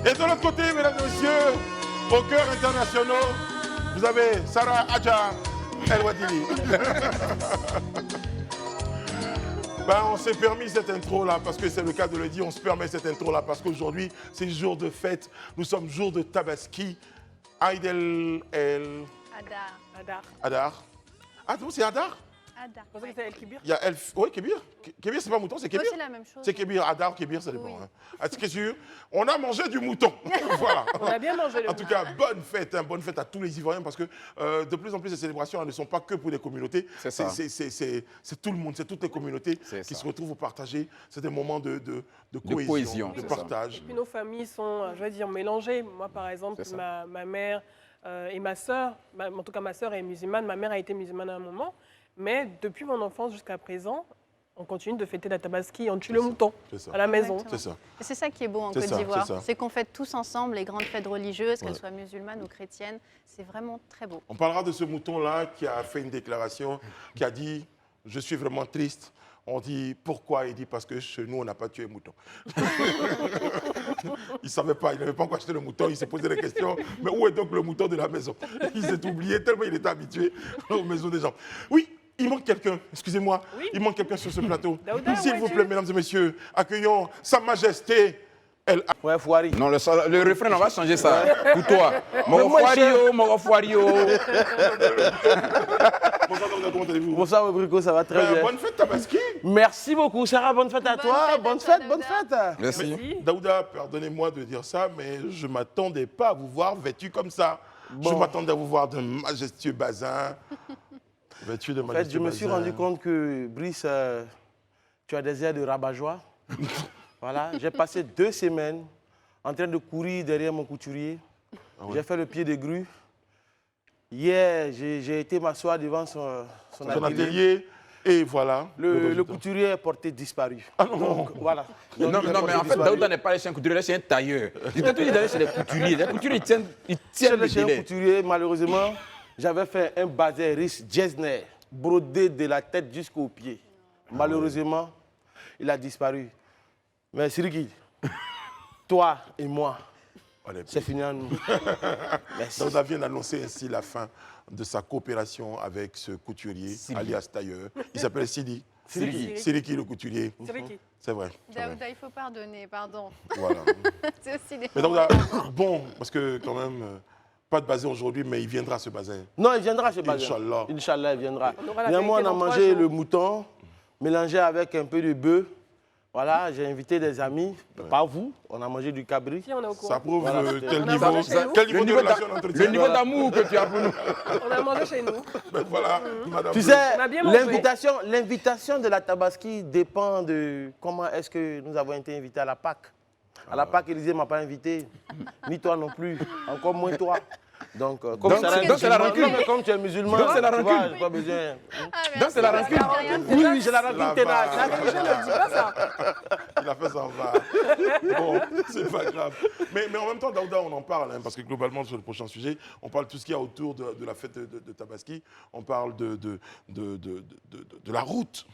Et de l'autre côté, mesdames et messieurs, au cœur international, vous avez Sarah Adja El Wadili. On s'est permis cette intro-là, parce que c'est le cas de le dire, on se permet cette intro-là, parce qu'aujourd'hui, c'est jour de fête. Nous sommes jour de Tabaski. Aïdel El... Adar. Ah, c'est Adar? Adar. Vous pensez que c'est El Kibir? Il y a El... Oui, Kébir. Kébir, c'est pas mouton, c'est Kébir. C'est la même chose. C'est Kébir, Adar, Kébir, ça dépend. Oui. Hein. Est-ce que sûr? On a mangé du mouton. Voilà. On a bien mangé le En tout cas, bonne fête à tous les Ivoiriens, parce que de plus en plus, ces célébrations elles ne sont pas que pour les communautés. C'est ça. C'est tout le monde, c'est toutes les communautés qui se retrouvent au partager. C'est des moments de cohésion, de partage. Et puis nos familles sont, je veux dire, mélangées. Moi, par exemple, ma mère et ma sœur, en tout cas ma sœur est musulmane, ma mère a été musulmane à un moment, mais depuis mon enfance jusqu'à présent, on continue de fêter la Tabaski, on tue le mouton à la maison. Exactement. C'est ça. Et c'est ça qui est beau en C'est Côte ça, d'Ivoire, c'est ça. c'est qu'on fête tous ensemble les grandes fêtes religieuses, qu'elles soient musulmanes ou chrétiennes. C'est vraiment très beau. On parlera de ce mouton-là qui a fait une déclaration, qui a dit « Je suis vraiment triste ». On dit « Pourquoi ?» Il dit « Parce que chez nous, on n'a pas tué le mouton. » Il ne savait pas, il n'avait pas encore acheté le mouton, il s'est posé la question « Mais où est donc le mouton de la maison ?» Il s'est oublié tellement il était habitué aux maisons des gens. Oui, il manque quelqu'un, excusez-moi, il manque quelqu'un sur ce plateau. S'il vous plaît, mesdames et messieurs, accueillons Sa Majesté El... Ouais, Fouari. Non, le refrain, on va changer ça pour toi. Mon Fouario. Bonsoir, comment allez-vous? Bonsoir, Brico, ça va très bien. Bonne fête, Tabaski. Merci beaucoup, Sarah. Bonne fête à toi. Bonne fête. Merci. Daouda, pardonnez-moi de dire ça, mais je ne m'attendais pas à vous voir vêtu comme ça. Bon. Je m'attendais à vous voir d'un majestueux bazin. Vêtu de En fait, majestueux je me bazin. suis rendu compte que, Brice, tu as des airs de rabat-joie. Voilà, j'ai passé 2 semaines en train de courir derrière mon couturier. J'ai fait le pied de grue. Hier, j'ai été m'asseoir devant son atelier. Et voilà. Le couturier est porté disparu. Ah non. Donc, voilà. Non, mais en fait, Daouda n'est pas chez un couturier, c'est un tailleur. Je t'ai tout dit d'aller chez les couturiers. Les couturiers, ils tiennent le Chez un délai. couturier, malheureusement, j'avais fait un bazin riche Jesner, brodé de la tête jusqu'aux pieds. Malheureusement, il a disparu. Mais Siriki, toi et moi, c'est fini en nous. Merci. Daouda vient d'annoncer ainsi la fin de sa coopération avec ce couturier, alias tailleur. Il s'appelle Sidi. Siriki le couturier. C'est vrai. Daouda, il faut pardonner, pardon. Voilà. C'est aussi des... Mais Daouda, bon, parce que quand même, pas de bazin aujourd'hui, mais il viendra ce bazin. Non, il viendra chez bazin. Inch'Allah. Inch'Allah, il viendra. aura la Néanmoins, on vérité a dans 3 mangé jours. le mouton, mélangé avec un peu de bœuf. Voilà, j'ai invité des amis, pas vous, on a mangé du cabri. Si, on est au courant. Ça prouve Voilà, quel on a niveau, mangé chez nous. quel Le niveau de niveau relation on entretient. Le niveau d'amour que tu as pour nous. On a mangé chez nous. Ben voilà, madame. Tu Bleu. sais, On a bien mangé. l'invitation de la Tabaski dépend de comment est-ce que nous avons été invités à la Pâque. À la Pâque, Élisée ne m'a pas invité, ni toi non plus, encore moins toi. Donc, comme c'est la rancune. Comme tu es musulman, Donc, c'est la tu vois, rancune. j'ai pas besoin. Donc, c'est la rancune. Oui, j'ai la rancune ténace. va. La religion ne dit pas ça. Il a fait ça en va. Bon, c'est pas grave. Mais en même temps, Daouda, on en parle, hein, parce que globalement, sur le prochain sujet, on parle de tout ce qu'il y a autour de la fête de Tabaski. On parle de la route.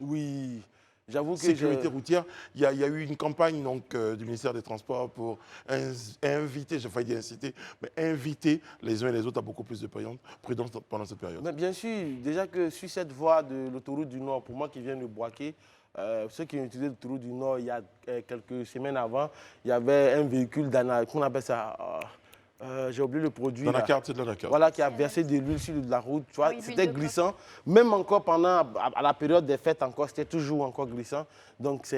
Oui, j'avoue que Sécurité routière. Il y a eu une campagne donc, du ministère des Transports pour inviter, j'ai failli dire inciter, mais inviter les uns et les autres à beaucoup plus de prudence pendant cette période. Mais bien sûr, déjà que sur cette voie de l'autoroute du Nord, pour moi qui viens de Boaké, ceux qui ont utilisé l'autoroute du Nord il y a quelques semaines avant, il y avait un véhicule qu'on appelle ça, j'ai oublié le produit. Dans la là. carte, c'est dans la carte. Voilà, qui a versé de l'huile sur la route. Tu vois, Oui, c'était l'huile de glissant. Même encore à la période des fêtes, encore, c'était toujours encore glissant. Donc,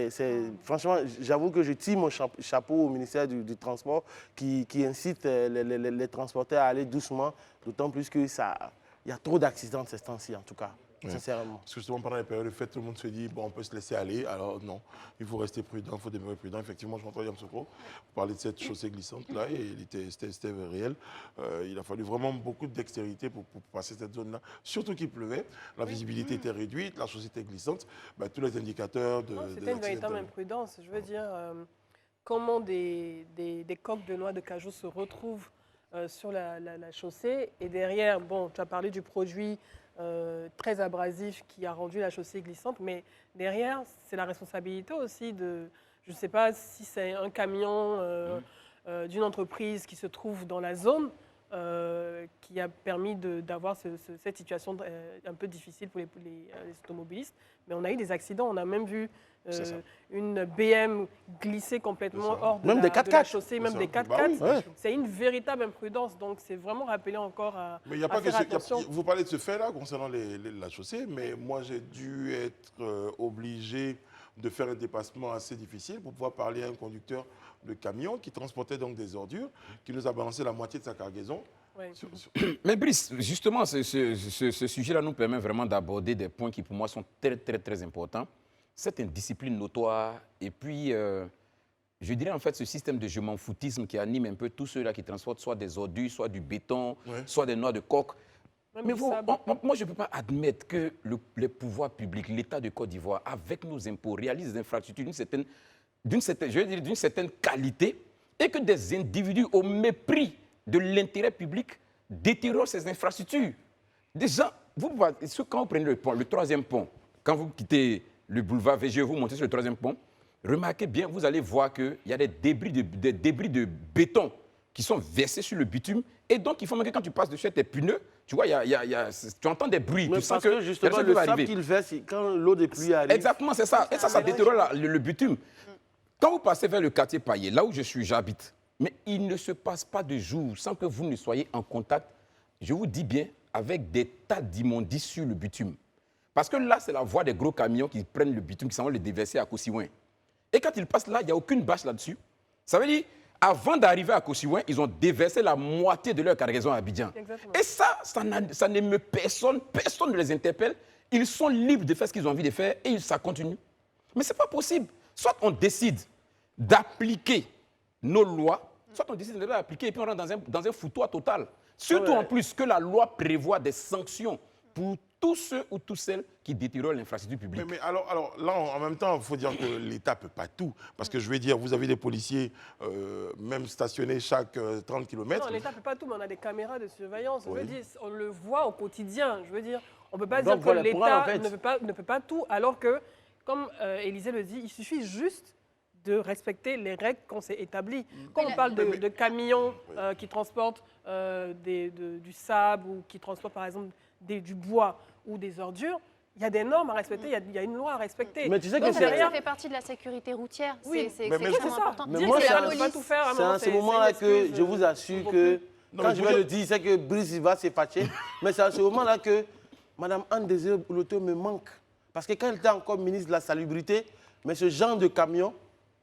franchement, j'avoue que je tire mon chapeau au ministère du Transport qui incite les transporteurs à aller doucement, d'autant plus qu'il y a trop d'accidents ces temps-ci, en tout cas. Ouais. Sincèrement. Parce que justement, pendant les périodes de fête, tout le monde se dit, bon, on peut se laisser aller. Alors non, il faut rester prudent, il faut demeurer prudent. Effectivement, je m'entends Yam Sokro, vous parlez de cette chaussée glissante-là, et c'était réel. Il a fallu vraiment beaucoup de dextérité pour passer cette zone-là. Surtout qu'il pleuvait, la visibilité était réduite, la chaussée était glissante. Ben, tous les indicateurs de... C'était une véritable imprudence. Je veux dire, comment des coques de noix de cajou se retrouvent sur la chaussée. Et derrière, bon, tu as parlé du produit très abrasif qui a rendu la chaussée glissante, mais derrière, c'est la responsabilité aussi de, je ne sais pas si c'est un camion, d'une entreprise qui se trouve dans la zone qui a permis d'avoir cette situation un peu difficile pour les automobilistes. Mais on a eu des accidents, on a même vu une BM glisser complètement hors de la chaussée, même des 4x4. Bah oui. C'est une véritable imprudence, donc c'est vraiment rappelé encore à Mais il n'y a pas faire attention. vous parlez de ce fait-là concernant la chaussée, mais moi j'ai dû être obligé de faire un dépassement assez difficile pour pouvoir parler à un conducteur de camion qui transportait donc des ordures, qui nous a balancé la moitié de sa cargaison. Ouais. Mais Brice, justement, ce sujet-là nous permet vraiment d'aborder des points qui pour moi sont très, très, très importants. Cette indiscipline notoire et puis, je dirais en fait ce système de je m'en foutisme qui anime un peu tous ceux-là qui transportent soit des ordures, soit du béton, soit des noix de coque. Mais moi, je ne peux pas admettre que les pouvoirs publics, l'État de Côte d'Ivoire, avec nos impôts, réalise des infrastructures d'une certaine qualité et que des individus au mépris de l'intérêt public détériorent ces infrastructures. Déjà, quand vous prenez le pont, le troisième pont, quand vous quittez le boulevard VG, vous montez sur le troisième pont, remarquez bien, vous allez voir qu'il y a des débris de béton qui sont versés sur le bitume et donc il faut même que quand tu passes dessus tes pneus, tu vois, tu entends des bruits. Mais tu parce sens que justement, le sable qu'il verse, quand l'eau de pluie arrive... Exactement, c'est ça. Et ça détériore le bitume. Quand vous passez vers le quartier Paillé, là où j'habite, mais il ne se passe pas de jour sans que vous ne soyez en contact, je vous dis bien, avec des tas d'immondices sur le bitume. Parce que là, c'est la voie des gros camions qui prennent le bitume, qui s'en vont le déverser à Kosiouin. Et quand ils passent là, il n'y a aucune bâche là-dessus. Ça veut dire, avant d'arriver à Kosiouin, ils ont déversé la moitié de leur cargaison à Abidjan. Exactement. Et ça n'émeut personne, personne ne les interpelle. Ils sont libres de faire ce qu'ils ont envie de faire et ça continue. Mais ce n'est pas possible. Soit on décide d'appliquer nos lois, soit on décide de les appliquer et puis on rentre dans un foutoir total. Surtout en plus que la loi prévoit des sanctions pour tous ceux ou toutes celles qui détériorent l'infrastructure publique. Mais alors là, en même temps, il faut dire que l'État ne peut pas tout. Parce que je vais dire, vous avez des policiers, même stationnés chaque 30 km. Non, l'État ne peut pas tout, mais on a des caméras de surveillance. Je veux dire, on le voit au quotidien. Je veux dire, on ne peut pas dire que l'État ne peut pas tout, alors que, comme Élisée le dit, il suffit juste de respecter les règles qu'on s'est établies. Quand on parle de camions qui transportent du sable ou qui transportent, par exemple, du bois ou des ordures, il y a des normes à respecter, il y a une loi à respecter. Mais tu sais que ça fait partie de la sécurité routière. Oui, c'est extrêmement important. Mais moi, c'est à ce moment-là que je vous assure que, quand je vais le dire, c'est que Brice va se fâcher, mais c'est à ce moment-là que Mme Anne Désiré Bouloto me manque. Parce que quand elle était encore ministre de la Salubrité, mais ce genre de camions,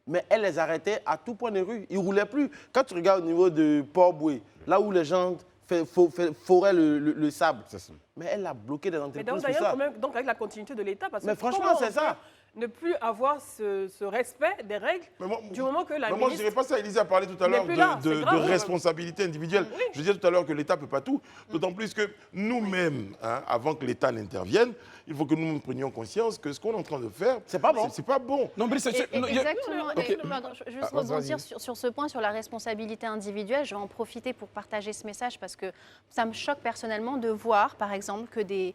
mais elle les arrêtait à tout point de rue. Ils ne roulaient plus. Quand tu regardes au niveau de Port-Boué, là où les gens foraient le sable, mais elle a bloqué des entreprises pour ça. Donc avec la continuité de l'État, parce que mais franchement, c'est ça. Ne plus avoir ce respect des règles du moment que la ministre... Moi, je ne dirais pas ça. Élisée a parlé tout à l'heure de responsabilité individuelle. Oui. Je disais tout à l'heure que l'État ne peut pas tout. D'autant plus que nous-mêmes, avant que l'État n'intervienne, il faut que nous prenions conscience que ce qu'on est en train de faire, c'est pas bon. C'est pas bon. Non, mais exactement. Juste rebondir sur ce point, sur la responsabilité individuelle. Je vais en profiter pour partager ce message parce que ça me choque personnellement de voir, par exemple, que des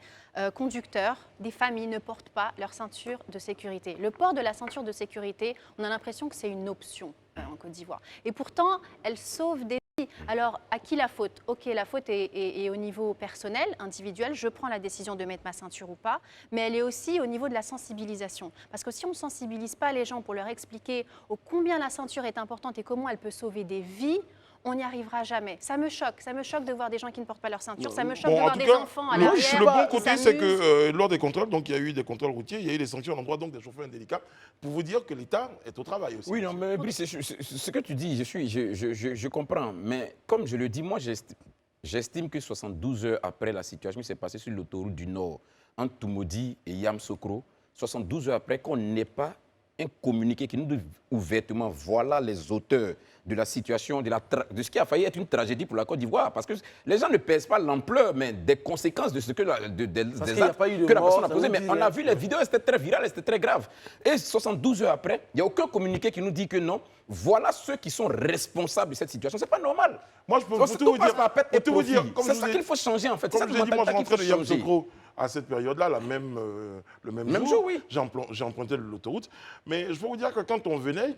conducteurs, des familles ne portent pas leur ceinture de sécurité. Le port de la ceinture de sécurité, on a l'impression que c'est une option en Côte d'Ivoire. Et pourtant, elle sauve des vies. Alors, à qui la faute? Ok, la faute est au niveau personnel, individuel. Je prends la décision de mettre ma ceinture ou pas. Mais elle est aussi au niveau de la sensibilisation. Parce que si on ne sensibilise pas les gens pour leur expliquer combien la ceinture est importante et comment elle peut sauver des vies, on n'y arrivera jamais. Ça me choque de voir des gens qui ne portent pas leur ceinture. Ça me choque de voir des enfants à l'arrière. Le bon côté, c'est que lors des contrôles, donc il y a eu des contrôles routiers, il y a eu des sanctions à l'endroit des chauffeurs indélicats, pour vous dire que l'État est au travail aussi. Oui, non, mais Brice, ce que tu dis, je comprends. Mais comme je le dis, moi, j'estime que 72 heures après la situation qui s'est passée sur l'autoroute du Nord, entre Toumoudi et Yamoussoukro, 72 heures après qu'on n'ait pas un communiqué qui nous dit ouvertement, voilà les auteurs de la situation, de ce qui a failli être une tragédie pour la Côte d'Ivoire. Parce que les gens ne pèsent pas l'ampleur, mais des conséquences de ce que des actes que la personne a posé. Mais on a vu les vidéos, c'était très viral, c'était très grave. Et 72 heures après, il n'y a aucun communiqué qui nous dit que non, voilà ceux qui sont responsables de cette situation. Ce n'est pas normal. Moi, je peux vous dire, c'est ça qu'il faut changer en fait. Comme je l'ai dit, moi, je rentrais de Yamoussoukro à cette période-là, le même jour, oui. J'ai emprunté l'autoroute. Mais je peux vous dire que quand on venait,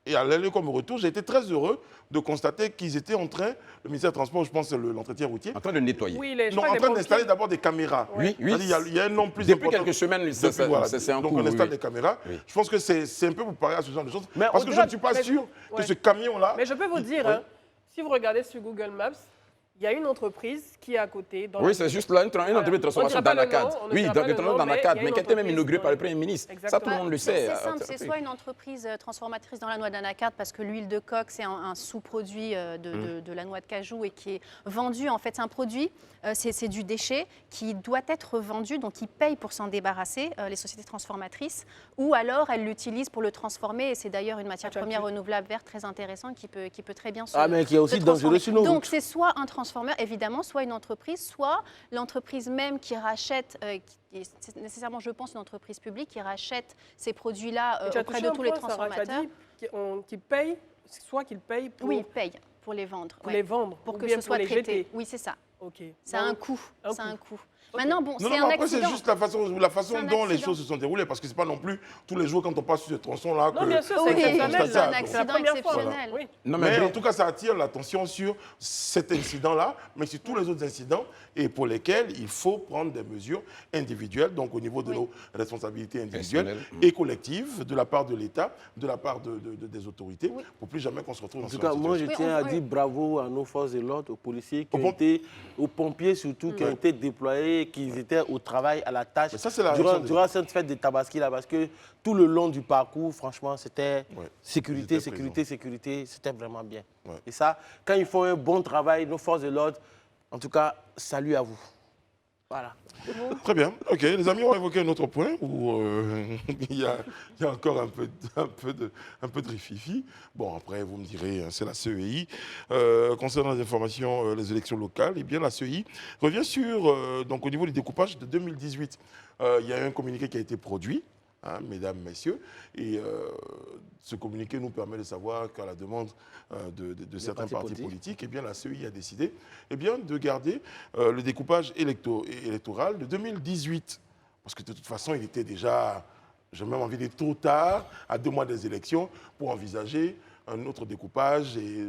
et à l'aller comme au retour, j'ai été très heureux de constater qu'ils étaient en train, le ministère des Transports, je pense c'est l'entretien routier, En train de nettoyer. Oui, non, en train d'installer d'abord des caméras. Oui, oui. C'est-à-dire, il y a un nombre plus Depuis important. quelques semaines, ça c'est en Donc cours. on installe oui. des caméras. Oui. Je pense que c'est un peu pour parler à ce genre de choses. Mais Parce que je au-delà- ne suis pas mais sûr vous- que ouais. ce camion-là... Mais je peux vous dire, Oui. hein, si vous regardez sur Google Maps, il y a une entreprise qui est à côté. Dans Oui, la- c'est juste là, une entreprise de transformation On ne dira pas le d'Anacad. nom, on ne Oui, dira de pas le transformation nom, mais d'Anacad, il y a mais une qui a été même entreprise inaugurée par le dans Premier ministre. Ça, Exactement. tout le monde le sait. C'est simple, c'est soit une entreprise transformatrice dans la noix d'anacarde, parce que l'huile de coque, c'est un sous-produit de la noix de cajou et qui est vendu. En fait, c'est un produit, c'est du déchet qui doit être vendu, donc ils payent pour s'en débarrasser, les sociétés transformatrices, ou alors elles l'utilisent pour le transformer. Et c'est d'ailleurs une matière première renouvelable verte très intéressante qui peut très bien se mais qui est aussi se dangereux transformer. sur nos Donc, routes. c'est soit un transformeur, évidemment, soit une entreprise, soit l'entreprise même qui rachète, c'est nécessairement, je pense, une entreprise publique qui rachète ces produits-là Et tu as auprès touché de un tous les point, Sarah, tu as transformateurs. dit qu'ils payent, soit qu'ils payent pour, Oui, ils payent pour les vendre. pour ouais. les vendre, Pour ou que bien ce soit pour les traité. jeter. Oui, c'est ça. Ok. Ça a un coût. Un Ça a coût. un coût. Maintenant, bon, Non, c'est non, un mais après, c'est accident. juste la façon C'est un dont les accident. choses se sont déroulées, parce que c'est pas non plus tous les jours quand on passe sur ce tronçon-là que... Non, bien sûr, Oui, c'est exceptionnel. c'est un là. accident C'est la première fois. exceptionnel. Oui. Non, Mais mais en tout cas, ça attire l'attention sur cet incident-là, mais sur tous les autres incidents, et pour lesquels il faut prendre des mesures individuelles, donc au niveau de Oui. nos responsabilités individuelles Personnelles. et collectives, de la part de l'État, de la part des autorités, Oui. pour plus jamais qu'on se retrouve En dans tout ce cas, genre de moi, je situation. tiens à Oui. dire bravo à nos forces de l'ordre, aux policiers qui Aux ont pomp- été, aux pompiers surtout, qui ont été déployés, qui étaient au travail, à la tâche Mais ça, c'est la réaction des- durant cette fête de Tabaski, là, parce que tout le long du parcours, franchement, c'était Ouais. sécurité, Ils étaient sécurité, sécurité, c'était vraiment bien. Ouais. Et ça, quand ils font un bon travail, nos forces de l'ordre, en tout cas, salut à vous. Voilà. Très bien. OK. Les amis, on va évoquer un autre point où il y a encore un peu de rififi. Bon, après, vous me direz, hein, c'est la CEI. Concernant les informations, les élections locales, eh bien, la CEI revient sur, donc au niveau du découpage de 2018. Il y a un communiqué qui a été produit, hein, mesdames, messieurs, et ce communiqué nous permet de savoir qu'à la demande de certains partis politiques, eh bien, la CEI a décidé eh bien, de garder le découpage électoral de 2018. Parce que de toute façon, il était déjà, j'ai même envie de dire trop tard, à 2 mois des élections, pour envisager un autre découpage. Et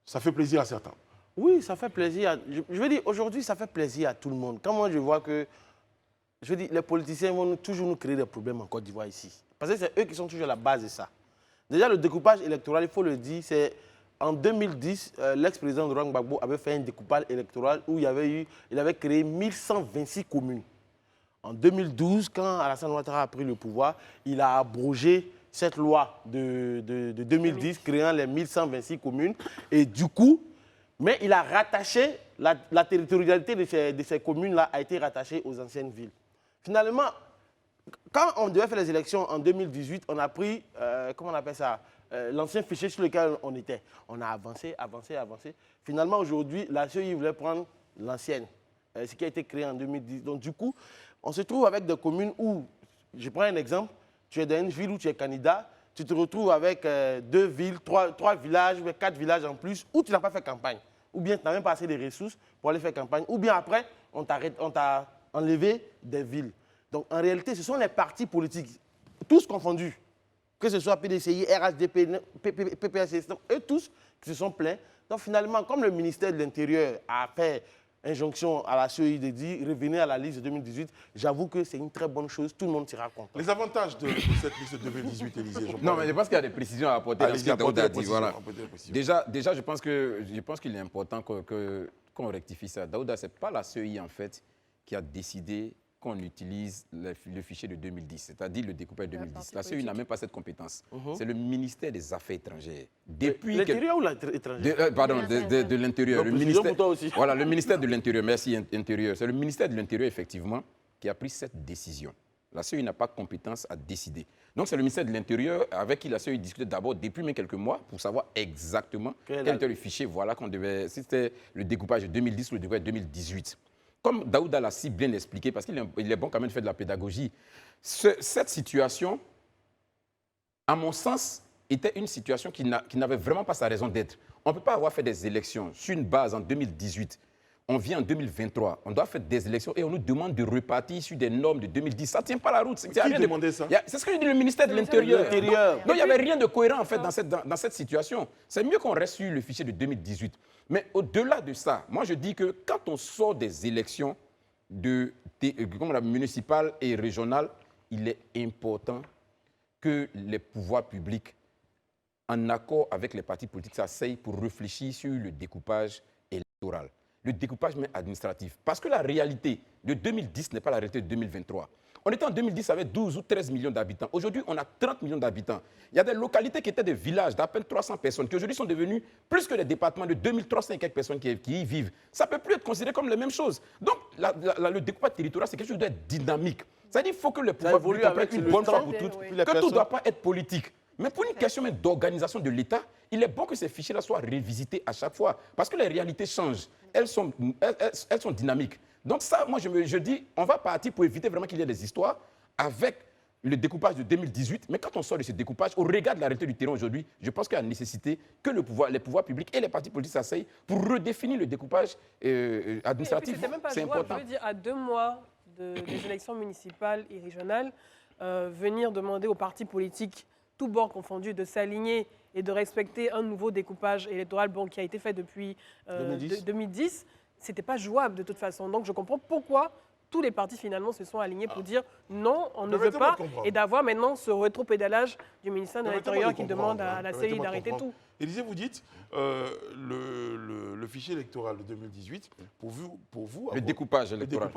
ça fait plaisir à certains. Oui, ça fait plaisir. Je veux dire, aujourd'hui, ça fait plaisir à tout le monde. Quand moi, je vois que, je veux dire, les politiciens vont toujours nous créer des problèmes en Côte d'Ivoire ici. Parce que c'est eux qui sont toujours à la base de ça. Déjà, le découpage électoral, il faut le dire, c'est en 2010, l'ex-président Laurent Gbagbo avait fait un découpage électoral où il avait créé 1126 communes. En 2012, quand Alassane Ouattara a pris le pouvoir, il a abrogé cette loi de 2010 créant les 1126 communes. Et du coup, mais il a rattaché, la territorialité de ces communes-là a été rattachée aux anciennes villes. Finalement, quand on devait faire les élections en 2018, on a pris, comment on appelle ça, l'ancien fichier sur lequel on était. On a avancé, avancé, avancé. Finalement, aujourd'hui, la CEI voulait prendre l'ancienne, ce qui a été créé en 2010. Donc, du coup, on se trouve avec des communes où, je prends un exemple, tu es dans une ville où tu es candidat, tu te retrouves avec 2 villes, 3 villages, 4 villages en plus, où tu n'as pas fait campagne. Ou bien tu n'as même pas assez de ressources pour aller faire campagne. Ou bien après, on t'a enlevé des villes. Donc, en réalité, ce sont les partis politiques, tous confondus, que ce soit PDCI, RHDP, PPS, eux tous qui se sont plaints. Donc, finalement, comme le ministère de l'Intérieur a fait injonction à la CEI de dire revenez à la liste de 2018, j'avoue que c'est une très bonne chose, tout le monde sera content. Les avantages de cette liste de 2018, Élisée. non, mais je pense qu'il y a des précisions à apporter dans ce que Daouda a dit. Voilà. Déjà, je pense qu'il est important qu'on rectifie ça. Daouda, ce n'est pas la CEI, en fait, qui a décidé qu'on utilise le fichier de 2010, c'est-à-dire le découpage 2010. La CEI n'a même pas cette compétence. C'est le ministère des Affaires étrangères. L'intérieur ou l'étranger? Pardon, de l'Intérieur. Le ministère pour toi aussi. Voilà, le ministère de l'Intérieur. Merci, Intérieur. C'est le ministère de l'Intérieur, effectivement, qui a pris cette décision. La CEI n'a pas compétence à décider. Donc, c'est le ministère de l'Intérieur avec qui la CEI discutait d'abord depuis même quelques mois pour savoir exactement quel était le fichier. Voilà qu'on devait. C'était le découpage de 2010 ou le découpage de 2018. Comme Daouda l'a si bien expliqué, parce qu'il est bon quand même de faire de la pédagogie, cette situation, à mon sens, était une situation qui n'avait vraiment pas sa raison d'être. On ne peut pas avoir fait des élections sur une base en 2018. on vient en 2023, on doit faire des élections et on nous demande de repartir sur des normes de 2010. Ça ne tient pas la route. Qui demandait ça? C'est ce que dit le ministère de l'Intérieur. Donc, il n'y avait rien de cohérent en fait dans cette situation. C'est mieux qu'on reste sur le fichier de 2018. Mais au-delà de ça, moi je dis que quand on sort des élections comme la municipale et régionale, il est important que les pouvoirs publics, en accord avec les partis politiques, s'asseyent pour réfléchir sur le découpage électoral, le découpage même administratif. Parce que la réalité de 2010 n'est pas la réalité de 2023. On était en 2010 avec 12 ou 13 millions d'habitants. Aujourd'hui, on a 30 millions d'habitants. Il y a des localités qui étaient des villages d'à peine 300 personnes, qui aujourd'hui sont devenus plus que des départements de 2300 et quelques personnes qui y vivent. Ça ne peut plus être considéré comme les mêmes choses. Donc, le découpage territorial, c'est quelque chose qui doit être dynamique. C'est-à-dire qu'il faut que le pouvoir public comprenne une bonne fois pour toutes, que tout ne doit pas être politique. Mais pour une question d'organisation de l'État, il est bon que ces fichiers-là soient révisités à chaque fois. Parce que les réalités changent. Elles sont dynamiques. Donc ça, moi, je dis, on va partir pour éviter vraiment qu'il y ait des histoires avec le découpage de 2018. Mais quand on sort de ce découpage, au regard de la réalité du terrain aujourd'hui, je pense qu'il y a nécessité que les pouvoirs publics et les partis politiques s'asseyent pour redéfinir le découpage administratif. C'est important. Je veux dire, à 2 mois des élections municipales et régionales, venir demander aux partis politiques tous bords confondus, de s'aligner et de respecter un nouveau découpage électoral qui a été fait depuis 2010, ce n'était pas jouable de toute façon. Donc je comprends pourquoi tous les partis finalement se sont alignés pour dire non, on ne veut pas, et d'avoir maintenant ce rétropédalage du ministère de l'Intérieur qui demande à la CEI d'arrêter tout. Élisée, vous dites le fichier électoral de 2018, pour vous le découpage électoral,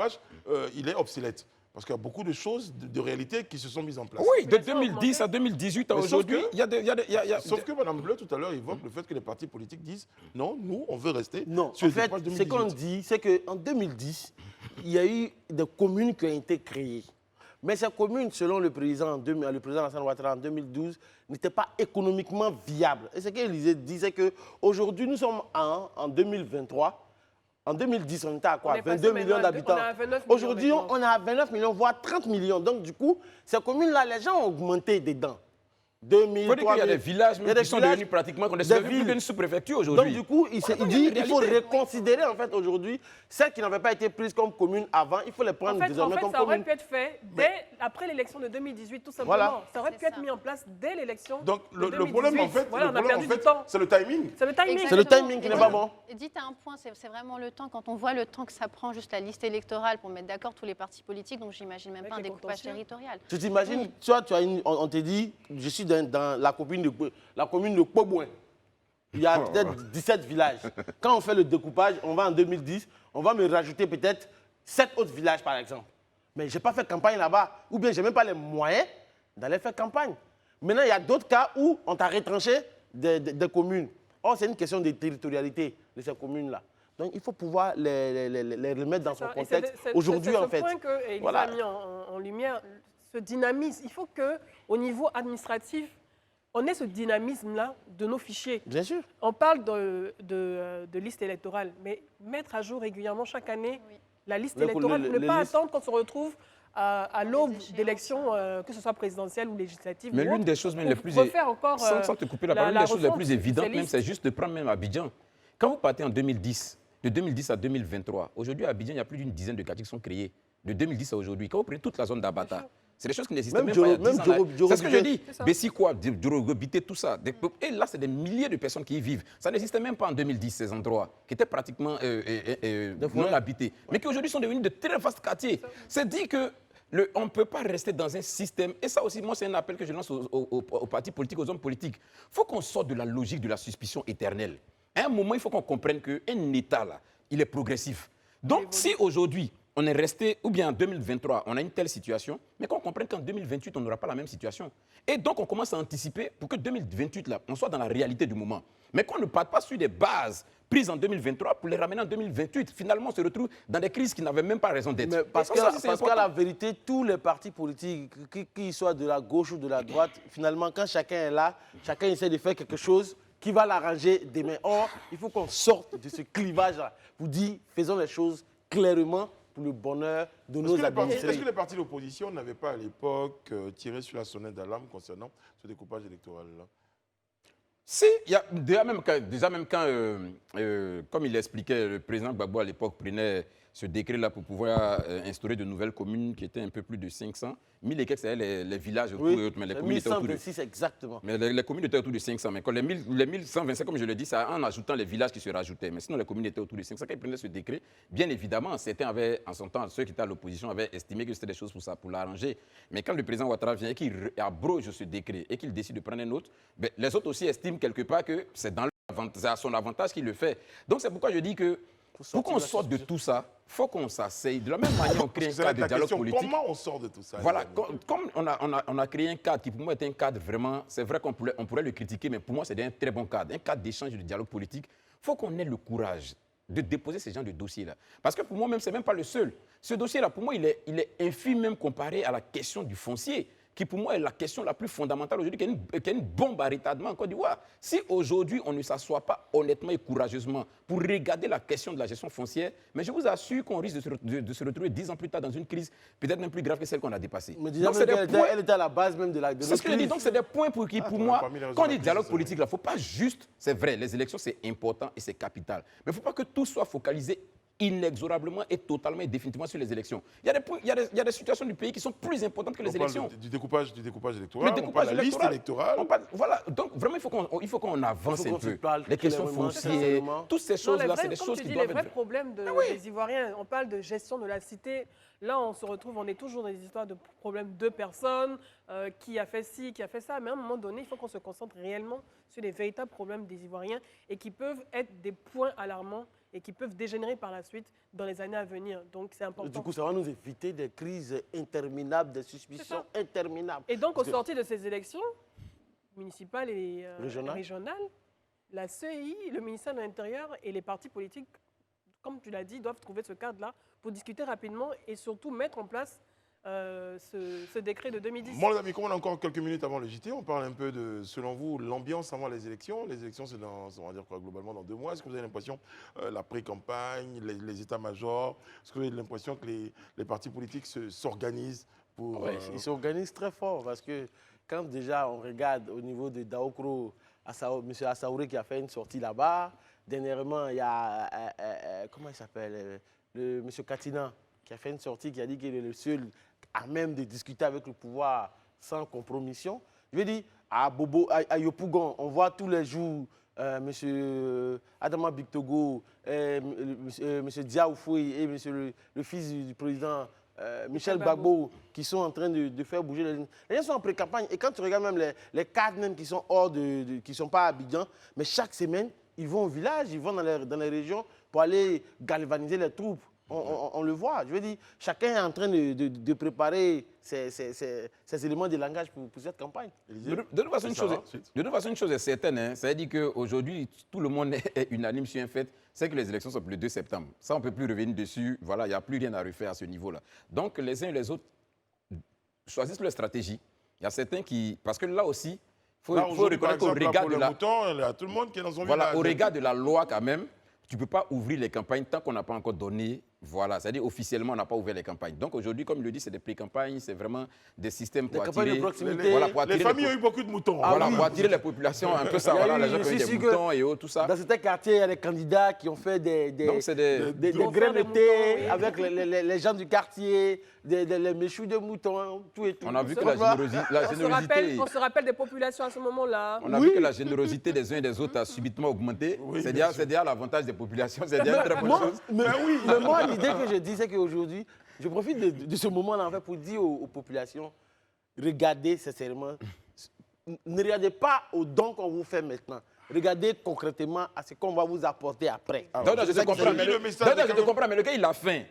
il est obsolète. Parce qu'il y a beaucoup de choses, de réalités qui se sont mises en place. Oui, de 2010 à 2018 à aujourd'hui, il y a... Sauf que Mme Bleu, tout à l'heure, évoque le fait que les partis politiques disent non, nous, on veut rester sur le découpage 2018. Ce qu'on dit, c'est qu'en 2010, il y a eu des communes qui ont été créées. Mais ces communes, selon le président Alassane Ouattara en 2012, n'étaient pas économiquement viables. Et ce qu'Élysée dit, c'est qu'aujourd'hui, nous sommes en 2023. En 2010, on était à quoi? 22 millions d'habitants. Aujourd'hui, on est à 29 millions, voire 30 millions. Donc, du coup, ces communes-là, les gens ont augmenté dedans. 2000, 3000. Il y a des villages qui sont devenus pratiquement plus qu'une sous-préfecture aujourd'hui. Donc, du coup, il dit qu'il faut reconsidérer, en fait, aujourd'hui, celles qui n'avaient pas été prises comme communes avant, il faut les prendre désormais comme communes. Ça aurait pu être fait après l'élection de 2018, tout simplement. Voilà. Ça aurait pu être mis en place dès l'élection de 2018. Donc, le problème, en fait, c'est le timing. C'est le timing. C'est le timing qui n'est pas bon. Dites à un point, c'est vraiment le temps. Quand on voit le temps que ça prend, juste la liste électorale pour mettre d'accord tous les partis politiques, donc j'imagine même pas un découpage territorial. Tu t'imagines, on te dit, je suis dans la commune de Pobouin. Il y a peut-être 17 villages. Quand on fait le découpage, on va en 2010, on va me rajouter peut-être 7 autres villages, par exemple. Mais je n'ai pas fait campagne là-bas, ou bien je n'ai même pas les moyens d'aller faire campagne. Maintenant, il y a d'autres cas où on t'a retranché des communes. Or, c'est une question de territorialité de ces communes-là. Donc, il faut pouvoir les remettre dans son contexte. Aujourd'hui, en fait. C'est ce point que Élysée a mis en lumière, ce dynamisme. Il faut qu'au niveau administratif, on ait ce dynamisme-là de nos fichiers. Bien sûr. On parle de liste électorale, mais mettre à jour régulièrement chaque année la liste électorale, pour ne pas attendre qu'on se retrouve à l'aube d'élections, que ce soit présidentielle ou législative. Mais l'une des choses même les plus... Sans te couper la parole, l'une des choses les plus évidentes même, c'est juste de prendre même Abidjan. Quand vous partez en 2010, de 2010 à 2023, aujourd'hui à Abidjan, il y a plus d'une dizaine de quartiers qui sont créés. De 2010 à aujourd'hui, quand vous prenez toute la zone d'Abata, c'est des choses qui n'existaient même pas il y a 10 ans. C'est ce que je dis. Bessikwa, Djorogobité, tout ça. Et là, c'est des milliers de personnes qui y vivent. Ça n'existait même pas en 2010, ces endroits, qui étaient pratiquement non habités, mais qui aujourd'hui sont devenus de très vastes quartiers. C'est dit que on ne peut pas rester dans un système, et ça aussi, moi, c'est un appel que je lance aux partis politiques, aux hommes politiques. Il faut qu'on sorte de la logique de la suspicion éternelle. À un moment, il faut qu'on comprenne qu'un État, là, il est progressif. Donc, si aujourd'hui, on est resté, ou bien en 2023, on a une telle situation, mais qu'on comprenne qu'en 2028, on n'aura pas la même situation. Et donc, on commence à anticiper pour que 2028, là, on soit dans la réalité du moment. Mais qu'on ne parte pas sur des bases prises en 2023 pour les ramener en 2028. Finalement, on se retrouve dans des crises qui n'avaient même pas raison d'être. Parce qu'à la vérité, tous les partis politiques, qu'ils soient de la gauche ou de la droite, finalement, quand chacun est là, chacun essaie de faire quelque chose qui va l'arranger demain. Or, il faut qu'on sorte de ce clivage-là pour dire, faisons les choses clairement pour le bonheur de nos administrés. Est-ce que les partis d'opposition n'avaient pas à l'époque tiré sur la sonnette d'alarme concernant ce découpage électoral-là? Si, il y a déjà même quand, comme il l'expliquait, le président Gbagbo à l'époque prenait ce décret-là pour pouvoir instaurer de nouvelles communes qui étaient un peu plus de 500. 1000 et quelques, c'est les villages autour et autres, mais les communes étaient autour de... 1126 exactement. Mais les communes étaient autour de 500. Mais quand les 1125, comme je le dis, c'est en ajoutant les villages qui se rajoutaient. Mais sinon, les communes étaient autour de 500. Quand ils prenaient ce décret, bien évidemment, certains avaient, en son temps, ceux qui étaient à l'opposition avaient estimé que c'était des choses pour ça, pour l'arranger. Mais quand le président Ouattara vient et qu'il abroge ce décret et qu'il décide de prendre un autre, ben, les autres aussi estiment quelque part que c'est à son avantage qu'il le fait. Donc c'est pourquoi je dis que pour qu'on sorte de tout ça, il faut qu'on s'asseye. De la même manière, on crée un cadre de dialogue politique. Comment on sort de tout ça? Voilà, comme on a créé un cadre qui pour moi est un cadre vraiment, c'est vrai qu'on pourrait le critiquer, mais pour moi c'est un très bon cadre, un cadre d'échange et de dialogue politique. Il faut qu'on ait le courage de déposer ce genre de dossiers-là. Parce que pour moi même, ce n'est même pas le seul. Ce dossier-là, pour moi, il est infime même comparé à la question du foncier, qui pour moi est la question la plus fondamentale aujourd'hui, qui est une bombe à retardement en Côte d'Ivoire. Si aujourd'hui on ne s'assoit pas honnêtement et courageusement pour regarder la question de la gestion foncière, mais je vous assure qu'on risque de se retrouver 10 ans plus tard dans une crise peut-être même plus grave que celle qu'on a dépassée. Mais déjà, elle était à la base même de la crise. C'est ce que je dis, donc c'est des points pour moi, quand on dit dialogue politique, il ne faut pas juste, c'est vrai, les élections c'est important et c'est capital, mais il ne faut pas que tout soit focalisé inexorablement et totalement et définitivement sur les élections. Il y a des situations du pays qui sont plus importantes que les élections. Du découpage électoral, on parle de la liste électorale. Voilà, donc vraiment il faut qu'on avance un peu. Les questions foncières, toutes ces choses-là, c'est des choses qui doivent être... Les vrais problèmes des Ivoiriens, on parle de gestion de la cité. Là, on est toujours dans des histoires de problèmes de personnes, qui a fait ci, qui a fait ça. Mais à un moment donné, il faut qu'on se concentre réellement sur les véritables problèmes des Ivoiriens et qui peuvent être des points alarmants et qui peuvent dégénérer par la suite dans les années à venir. Donc, c'est important. Du coup, ça va nous éviter des crises interminables, des suspicions interminables. Et donc, au sortir de ces élections municipales et régionales, la CEI, le ministère de l'Intérieur et les partis politiques, comme tu l'as dit, doivent trouver ce cadre-là pour discuter rapidement et surtout mettre en place ce décret de 2010. Bon, les amis, comme on a encore quelques minutes avant le JT, on parle un peu de, selon vous, l'ambiance avant les élections. Les élections, c'est on va dire quoi, globalement dans 2 mois. Est-ce que vous avez l'impression, la pré-campagne, les états-majors, est-ce que vous avez l'impression que les partis politiques s'organisent pour... Ils s'organisent très fort parce que quand déjà on regarde au niveau de Daokro, M. Assaouré qui a fait une sortie là-bas, dernièrement, il y a, comment il s'appelle, M. Katina qui a fait une sortie qui a dit qu'il est le seul à même de discuter avec le pouvoir sans compromission. Je veux dire, à Yopougon, on voit tous les jours M. Adama Bictogo, M. Diaoufoué et le fils du président Michel Gbagbo qui sont en train de faire bouger les lignes. Les gens sont en pré-campagne et quand tu regardes même les cadres même qui sont hors qui ne sont pas à Abidjan, mais chaque semaine, ils vont au village, ils vont dans les régions pour aller galvaniser les troupes. On le voit. Je veux dire, chacun est en train de préparer ces éléments de langage pour cette campagne. De toute façon, une chose est certaine, hein, ça veut dire qu'aujourd'hui, tout le monde est unanime sur un fait, c'est que les élections sont pour le 2 septembre. Ça, on ne peut plus revenir dessus. Voilà, il n'y a plus rien à refaire à ce niveau-là. Donc, les uns et les autres choisissent leur stratégie. Il y a certains qui... Parce que là aussi, il faut reconnaître qu'au regard de la... Il y a tout le monde qui est dans son voilà, village. au regard de la loi, quand même, tu ne peux pas ouvrir les campagnes tant qu'on n'a pas encore donné. Voilà, c'est-à-dire officiellement, on n'a pas ouvert les campagnes. Donc aujourd'hui, comme il le dit, c'est des pré-campagnes, c'est vraiment des systèmes pour attirer... de proximité. Les familles ont eu beaucoup de moutons. Voilà, pour attirer les populations, un peu ça, voilà, les gens qui ont eu des moutons et autres, tout ça. Dans certains quartiers, il y a des candidats qui ont fait des graines de thé avec les gens du quartier, les méchous de moutons, tout et tout. On a vu que la générosité... On se rappelle des populations à ce moment-là. On a vu que la générosité des uns et des autres a subitement augmenté. C'est déjà l'avantage des populations, c'est déjà une très bonne chose. Mais moi, l'idée que je dis, c'est qu'aujourd'hui, je profite de ce moment-là en fait, pour dire aux populations, regardez sincèrement, ne regardez pas aux dons qu'on vous fait maintenant. Regardez concrètement à ce qu'on va vous apporter après. Je te comprends, mais le gars, il a faim.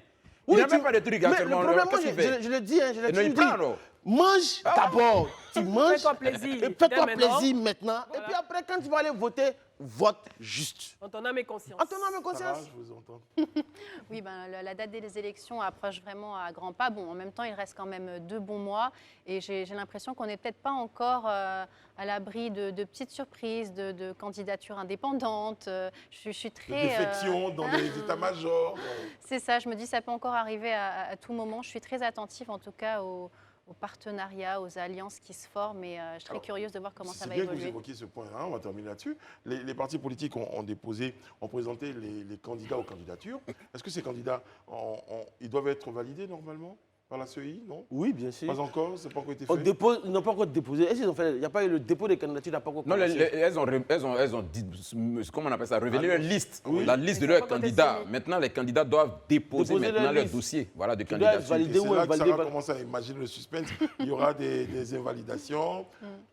Il n'a même pas de trucs actuellement. Le problème, moi, je le dis, je l'ai toujours dit. Mange d'abord. Tu manges. Fais-toi plaisir. Fais-toi plaisir maintenant. Voilà. Et puis après, quand tu vas aller voter, vote juste. En ton âme et conscience. En ton âme et conscience. Ça va, je vous entends. Oui, ben, la date des élections approche vraiment à grands pas. Bon, en même temps, il reste quand même 2 bons mois. Et j'ai l'impression qu'on n'est peut-être pas encore à l'abri de petites surprises, de candidatures indépendantes. Je suis très... De défections dans les états-majors. C'est ça, je me dis ça peut encore arriver à tout moment. Je suis très attentive en tout cas aux partenariats, aux alliances qui se forment. Et je suis très curieuse de voir comment ça va évoluer. C'est bien évoluer. que vous évoquiez ce point-là, on va terminer là-dessus. Les partis politiques ont présenté les candidats aux candidatures. Est-ce que ces candidats, ils doivent être validés normalement par la CEI, non? Oui, bien sûr. Pas encore, ça n'a pas encore été fait. Ils n'ont pas encore déposé. Est-ce qu'ils ont fait? Il n'y a pas eu le dépôt des candidatures, n'a pas encore Non, commencé. elles ont dit, comment on appelle ça, révélé leur liste, Oui. la liste de Mais ça leurs n'a pas encore candidats. été signé. Maintenant, les candidats doivent déposer maintenant leur liste. dossier de Tu dois être candidature. validé Et ou c'est là que invalidé. Sarah commence à imaginer le suspense. Il y aura des invalidations.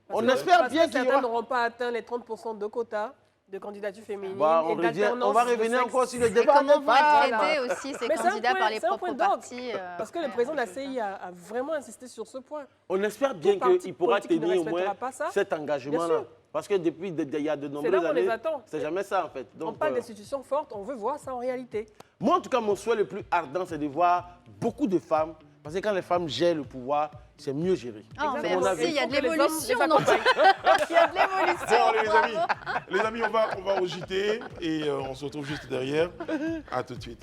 On Parce espère que bien qu'il y certains aura. n'auront pas atteint les 30% de quotas de candidatures féminines Bah, et d'alternance on va de revenir sexe. encore sur le Et débat. comment vont être Voilà. traités aussi ces Mais c'est un candidats point- par les c'est un propres point d'ordre. partis Parce que le président de la CI a vraiment insisté sur ce point. On espère bien Tout parti qu'il pourra politique qui ne tenir au moins respectera pas ça, cet bien engagement-là. sûr. Parce que depuis il y a de là nombreuses qu'on les années, attend. c'est jamais ça en fait. On Donc, parle d'institutions fortes, on veut voir ça en réalité. moi, en tout cas, mon souhait le plus ardent, c'est de voir beaucoup de femmes. Parce que quand les femmes gèrent le pouvoir, c'est mieux géré. Ah, Exactement. merci, il y a de Il faut que les hommes l'évolution. les non accompagnent. Il y a de l'évolution. Bon, les bravo. amis, on va au JT et on se retrouve juste derrière. À tout de suite.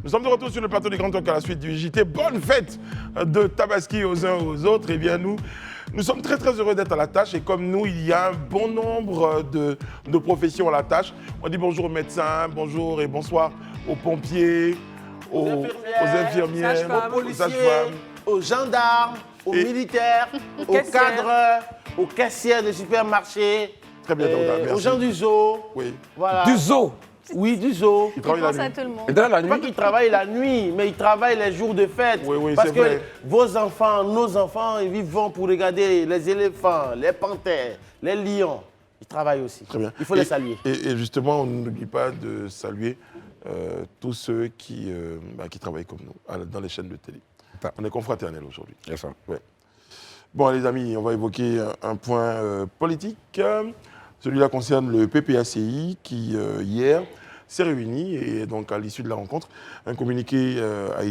Nous sommes de retour sur le plateau des Grands Talks à la suite du JT. Bonne fête de Tabaski aux uns aux autres. Eh bien, nous sommes très très heureux d'être à la tâche et comme nous, il y a un bon nombre de professions à la tâche. On dit bonjour aux médecins, bonjour et bonsoir aux pompiers, aux infirmières, sages-femmes, Aux aux policiers, sages-femmes. aux gendarmes, aux Et- militaires, aux caissières. cadres, aux caissières de supermarchés, Très bien, Daouda, merci. aux gens du zoo. Oui, Voilà. Du zoo. Oui, du zoo. il Il travaille la pense à nuit. tout le monde. Et dans la C'est pas nuit, qu'ils travaillent la nuit, mais ils travaillent les jours de fête. Oui, oui, Parce c'est que vrai. vos enfants, nos enfants, ils vont pour regarder les éléphants, les panthères, les lions. Ils travaillent aussi. Très bien. Il faut les saluer. Et justement, on n'oublie pas de saluer tous ceux qui travaillent comme nous dans les chaînes de télé. On est confraternels aujourd'hui. c'est ça. Ouais. Bon, les amis, on va évoquer un point politique. Celui-là concerne le PPACI qui, hier, s'est réuni et donc à l'issue de la rencontre, un communiqué a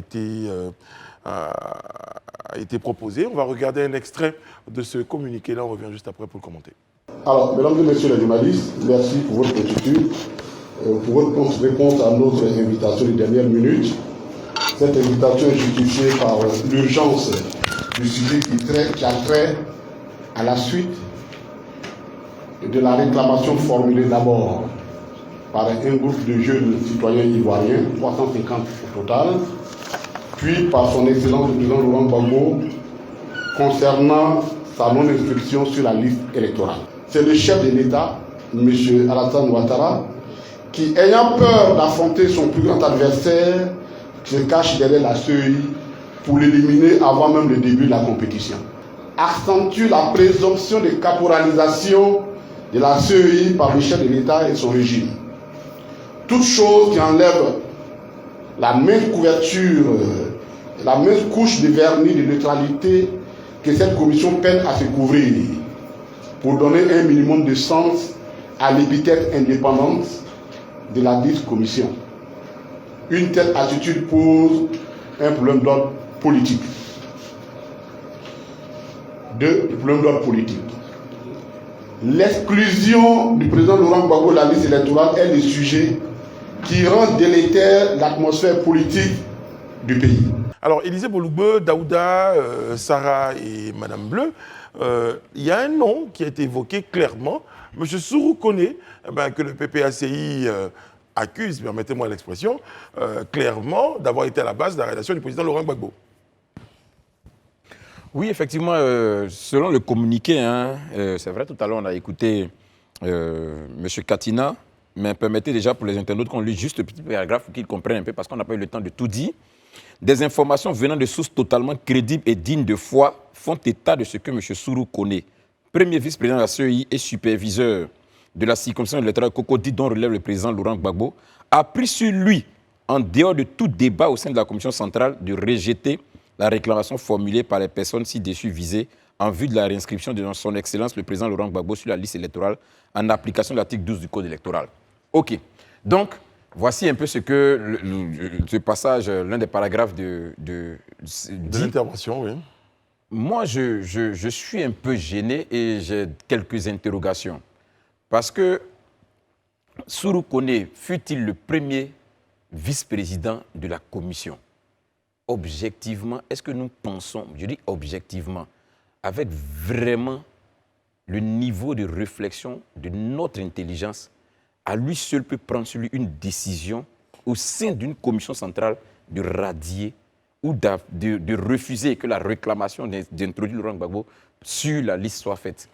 été proposé. On va regarder un extrait de ce communiqué-là. On revient juste après pour le commenter. Alors, mesdames et messieurs les journalistes, merci pour votre attitude, pour votre prompte réponse à notre invitation de dernière minute. Cette invitation est justifiée par l'urgence du sujet qui a trait à la suite de la réclamation formulée d'abord par un groupe de jeunes citoyens ivoiriens, 350 au total, puis par son Excellence le président Laurent Gbagbo concernant sa non-inscription sur la liste électorale. C'est le chef de l'État, M. Alassane Ouattara, qui, ayant peur d'affronter son plus grand adversaire, se cache derrière la CEI pour l'éliminer avant même le début de la compétition. Accentue la présomption de caporalisation de la CEI par le chef de l'État et son régime. Toute chose qui enlève la même couverture, la même couche de vernis de neutralité que cette commission peine à se couvrir pour donner un minimum de sens à l'épithète indépendante de la dite commission. Une telle attitude pose un problème d'ordre politique. Deux problèmes d'ordre politique. L'exclusion du président Laurent Gbagbo de la liste électorale est le sujet qui rend délétère l'atmosphère politique du pays. Alors, Élisée Bolougbe, Daouda, Sarah et Madame Bleu, il y a un nom qui a été évoqué clairement. M. Sourou connaît que le PPACI accuse, permettez-moi l'expression, clairement d'avoir été à la base de la rédaction du président Laurent Gbagbo. Oui, effectivement, selon le communiqué, c'est vrai, tout à l'heure, on a écouté M. Katina, mais permettez déjà pour les internautes qu'on lise juste le petit paragraphe pour qu'ils comprennent un peu, parce qu'on n'a pas eu le temps de tout dire. Des informations venant de sources totalement crédibles et dignes de foi font état de ce que M. Sourou connaît, premier vice-président de la CEI et superviseur de la circonscription électorale Cocody, dont relève le président Laurent Gbagbo, a pris sur lui, en dehors de tout débat au sein de la commission centrale, de rejeter la réclamation formulée par les personnes ci-dessus visées en vue de la réinscription de son Excellence le président Laurent Gbagbo sur la liste électorale en application de l'article 12 du Code électoral. OK. Donc, voici un peu ce que ce passage, l'un des paragraphes de l'intervention, oui. Moi, je suis un peu gêné et j'ai quelques interrogations. Parce que Sourou Kone fut-il le premier vice-président de la commission? objectivement, est-ce que nous pensons, je dis objectivement, avec vraiment le niveau de réflexion de notre intelligence, à lui seul peut prendre sur lui une décision au sein d'une commission centrale de radier ou de refuser que la réclamation d'introduire Laurent Gbagbo sur la liste soit faite.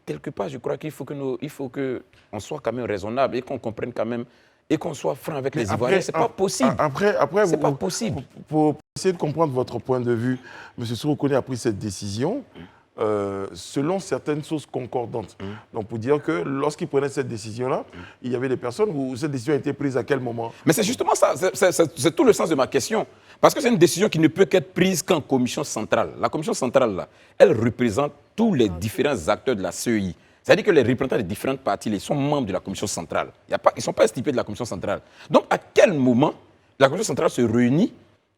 Quelque part, je crois qu'il faut qu'on soit quand même raisonnable et qu'on comprenne quand même et qu'on soit franc avec les Ivoiriens. Ce n'est pas possible. C'est pas possible. Pour essayer de comprendre votre point de vue, M. Souroukone a pris cette décision selon certaines sources concordantes. Donc, pour dire que lorsqu'il prenait cette décision-là, il y avait des personnes où cette décision a été prise à quel moment? Mais c'est justement ça, c'est tout le sens de ma question. Parce que c'est une décision qui ne peut qu'être prise qu'en commission centrale. La commission centrale, là, elle représente tous les différents acteurs de la CEI. C'est-à-dire que les représentants des différentes parties, ils sont membres de la commission centrale. Ils ne sont pas stipés de la commission centrale. Donc, à quel moment la commission centrale se réunit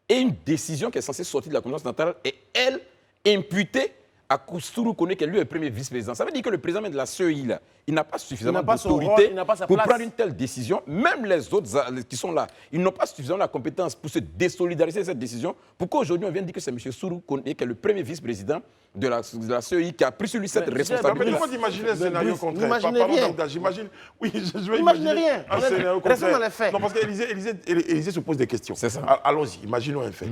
et une décision qui est censée sortir de la commission centrale est, elle, imputée à Souroukone, qui est lui le premier vice-président. Ça veut dire que le président de la CEI, là, il n'a pas suffisamment d'autorité pour prendre une telle décision. Même les autres qui sont là, ils n'ont pas suffisamment la compétence pour se désolidariser de cette décision. Pourquoi aujourd'hui on vient de dire que c'est M. Souroukone qui est le premier vice-président de la CEI qui a pris sur lui cette responsabilité? Mais il faut imaginer un scénario contraire. J'imagine, oui, je vais Imaginez imaginer rien. un scénario Restons contraire. dans les faits. Non, parce qu'Élysée se pose des questions. C'est ça. Allons-y, imaginons un fait.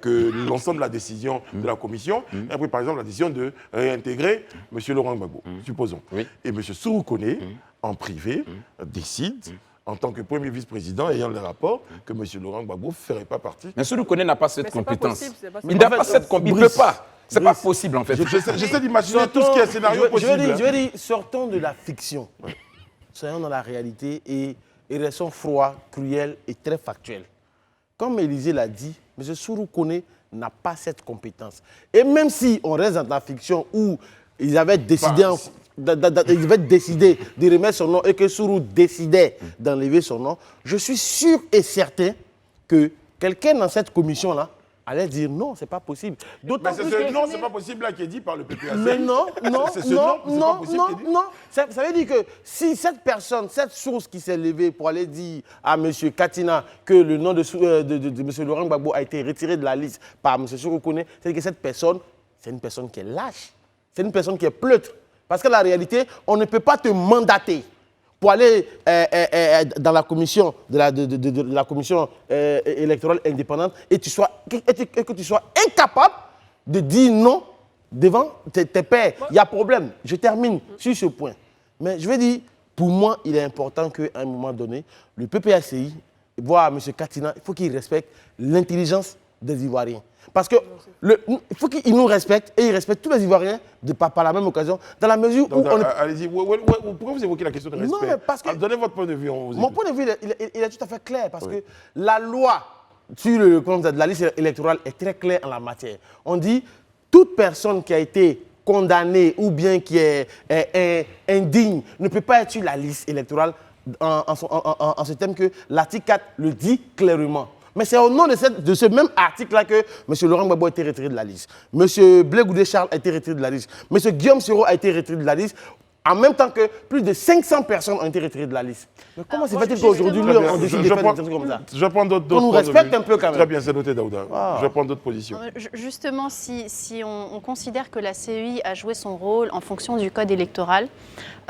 Que l'ensemble de la décision de la commission a pris par exemple la décision de réintégrer M. Laurent Gbagbo, supposons. Oui. Et M. Souroukone, en privé, décide, en tant que premier vice-président ayant le rapport, que M. Laurent Gbagbo ne ferait pas partie. Mais Souroukone n'a pas cette Mais c'est pas compétence. possible, c'est pas Il n'a pas cette compétence. Il ne peut pas. C'est pas possible en fait. J'essaie d'imaginer tout ce qui est scénario possible. Je veux dire, sortons de la fiction. Soyons dans la réalité et restons froids, cruels et très factuels. Comme Élysée l'a dit, M. Souroukone n'a pas cette compétence. Et même si on reste dans la fiction où ils avaient décidé, de remettre son nom et que Sourou décidait d'enlever son nom, je suis sûr et certain que quelqu'un dans cette commission-là allait dire non, c'est pas possible. Mais c'est ce non, c'est pas possible là qui est dit par le PPAC. Mais non. Ça veut dire que si cette personne, cette source qui s'est levée pour aller dire à M. Katina que le nom de M. Laurent Gbagbo a été retiré de la liste par M. Souroukone, c'est-à-dire que cette personne, c'est une personne qui est lâche. C'est une personne qui est pleutre. Parce que la réalité, on ne peut pas te mandater pour aller dans la commission, de la commission électorale indépendante et que tu sois incapable de dire non devant tes pairs. Il y a problème. Je termine sur ce point. Mais je veux dire, pour moi, il est important qu'à un moment donné, le PPACI, voire M. Katina, il faut qu'il respecte l'intelligence des Ivoiriens. Parce qu'il faut qu'il nous respecte et il respecte tous les Ivoiriens par la même occasion, dans la mesure où on... Allez-y, pourquoi vous évoquez la question de respect? Non, mais parce que... Donnez votre point de vue. Mon point de vue, il est tout à fait clair, parce que la loi sur la liste électorale est très claire en la matière. On dit, toute personne qui a été condamnée ou bien qui est indigne ne peut pas être sur la liste électorale en ce thème que l'article 4 le dit clairement. Mais c'est au nom de ce même article-là que M. Laurent Gbagbo a été retiré de la liste. M. Blé Goudé-Charles a été retiré de la liste. M. Guillaume Soro a été retiré de la liste. En même temps que plus de 500 personnes ont été retirées de la liste. Mais comment se fait-il qu'aujourd'hui, on décide de faire des trucs comme ça? Je vais prendre d'autres. On nous respecte un peu quand même. Très bien, c'est noté, Daouda. Je vais prendre d'autres positions. Justement, si on considère que la CEI a joué son rôle en fonction du code électoral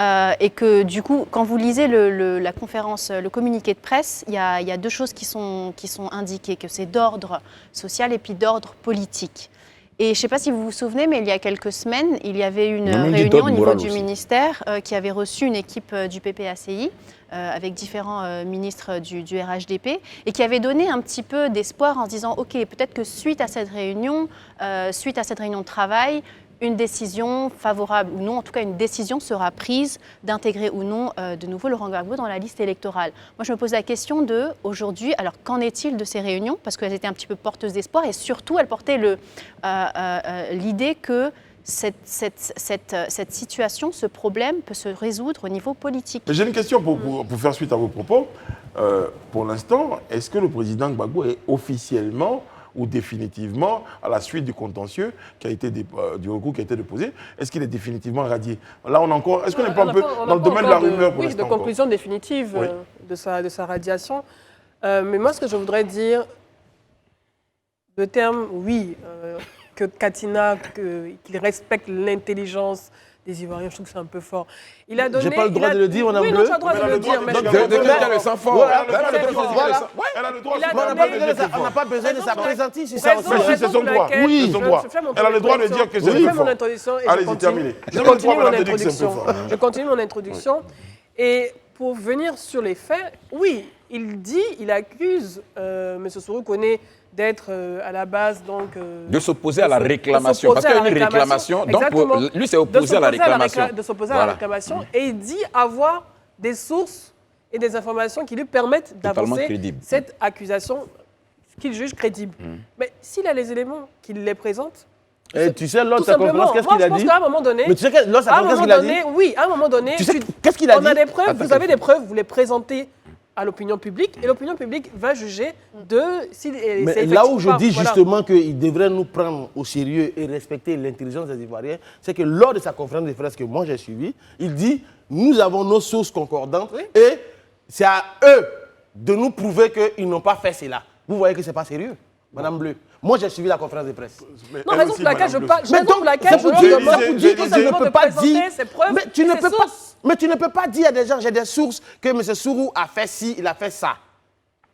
et que du coup, quand vous lisez la conférence, le communiqué de presse, il y a deux choses qui sont indiquées, que c'est d'ordre social et puis d'ordre politique. Et je ne sais pas si vous vous souvenez, mais il y a quelques semaines, il y avait une réunion au niveau du ministère qui avait reçu une équipe du PPACI avec différents ministres du RHDP et qui avait donné un petit peu d'espoir en se disant « Ok, peut-être que suite à cette réunion de travail, une décision favorable ou non, en tout cas une décision sera prise d'intégrer ou non de nouveau Laurent Gbagbo dans la liste électorale. Moi, je me pose la question de, aujourd'hui, alors qu'en est-il de ces réunions? Parce qu'elles étaient un petit peu porteuses d'espoir et surtout, elles portaient l'idée que cette situation, ce problème peut se résoudre au niveau politique. J'ai une question pour faire suite à vos propos. Pour l'instant, est-ce que le président Gbagbo est officiellement ou définitivement, à la suite du contentieux qui a été du recours qui a été déposé, est-ce qu'il est définitivement radié? Là, on a encore. Est-ce qu'on n'est pas un peu dans le domaine de la rumeur pour l'instant? Oui, de conclusion définitive de sa radiation. Mais moi, ce que je voudrais dire, Le terme, oui, que Katina, qu'il respecte l'intelligence des Ivoiriens, je trouve que c'est un peu fort. Il a donné. J'ai pas le droit de le dire, on a oui, bleu. non, tu as le droit de le dire. Mais De dire le sang fort. Voilà. Elle a le droit. On n'a pas besoin de sa présenter si ça Raison, Mais si, c'est son droit. Oui. C'est son droit. Elle a le droit de dire que c'est Je un fais peu mon fort. introduction et Allez-y, terminez. je continue mon introduction. Je continue mon introduction. Et pour venir sur les faits, oui, il accuse M. Soro Kone d'être à la base donc de s'opposer à la réclamation, parce qu'il y a une réclamation, donc lui s'est opposé à la réclamation. De s'opposer à la réclamation, et il dit avoir des sources et des informations qui lui permettent d'avancer cette accusation qu'il juge crédible. Mais s'il a les éléments, qu'il les présente. Et tu sais, lors de sa conférence, qu'est-ce qu'il a dit? Je pense qu'à un moment donné, mais tu sais, lors de sa conférence, qu'est-ce qu'il a dit? Oui, à un moment donné, tu sais, qu'est-ce qu'il a dit? On a des preuves, vous avez des preuves, vous les présentez à l'opinion publique, et l'opinion publique va juger de si mais là où je dis justement qu'il devrait nous prendre au sérieux et respecter l'intelligence des Ivoiriens, c'est que lors de sa conférence de presse que moi j'ai suivie, il dit nous avons nos sources concordantes et c'est à eux de nous prouver qu'ils n'ont pas fait cela. Vous voyez que ce n'est pas sérieux, Madame Bleu. Moi, j'ai suivi la conférence de presse. Non, raison pour laquelle je parle. Mais donc, c'est pour dire que ça ne peut pas dire. Mais tu ne peux pas. Mais tu ne peux pas dire à des gens, j'ai des sources, que M. Sourou a fait ci, il a fait ça.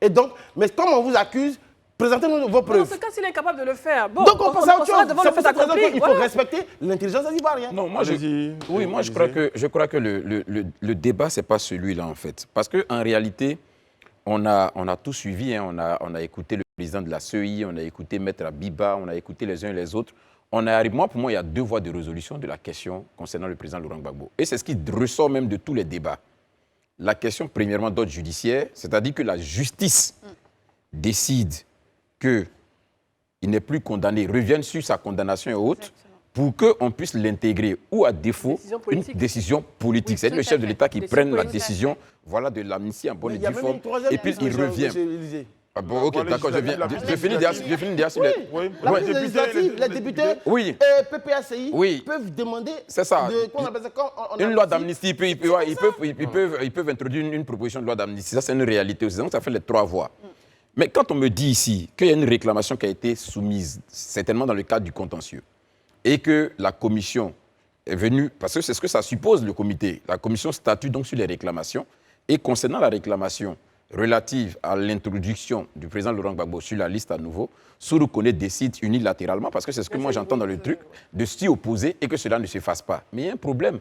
Et donc, mais comme on vous accuse, présentez-nous vos preuves. Dans ce cas, s'il est incapable de le faire. Bon, donc, on passe à autre chose. Devant le fait accompli. Il faut respecter l'intelligence des Ivoiriens. Non, moi, je crois que le débat, ce n'est pas celui-là, en fait. Parce qu'en réalité, on a tout suivi. Hein. On a écouté le président de la CEI, on a écouté Maître Abiba, on a écouté les uns et les autres. Pour moi, il y a deux voies de résolution de la question concernant le président Laurent Gbagbo. Et c'est ce qui ressort même de tous les débats. La question, premièrement, d'ordre judiciaire, c'est-à-dire que la justice décide qu'il n'est plus condamné, revienne sur sa condamnation et autres, pour qu'on puisse l'intégrer, ou à défaut, une décision politique. C'est le chef de l'État qui prenne la décision de l'amnistie en bonne et due forme, et puis il revient. Ah bon, ok, d'accord, je finis déjà sur les... Oui. La prise législative, les députés et PPACI peuvent demander une loi d'amnistie. Ils peuvent introduire une proposition de loi d'amnistie. Ça, c'est une réalité aussi. Donc, ça fait les trois voies. Mais quand on me dit ici qu'il y a une réclamation qui a été soumise, certainement dans le cadre du contentieux, et que la commission est venue, parce que c'est ce que ça suppose, le comité, la commission statue donc sur les réclamations, et concernant la réclamation relative à l'introduction du président Laurent Gbagbo sur la liste à nouveau, Soro Kone décide unilatéralement, parce que c'est ce que moi j'entends dans le truc, de s'y opposer et que cela ne se fasse pas. Mais il y a un problème,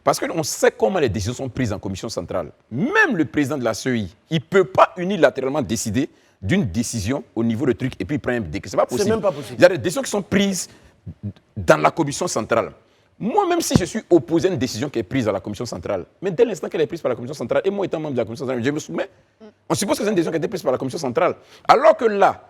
parce qu'on sait comment les décisions sont prises en commission centrale. Même le président de la CEI, il ne peut pas unilatéralement décider d'une décision au niveau du truc et puis il prend un décret. C'est pas possible. C'est même pas possible. Il y a des décisions qui sont prises dans la commission centrale. Moi, même si je suis opposé à une décision qui est prise à la commission centrale, mais dès l'instant qu'elle est prise par la commission centrale, et moi étant membre de la commission centrale, je me soumets. On suppose que c'est une décision qui a été prise par la commission centrale. Alors que là,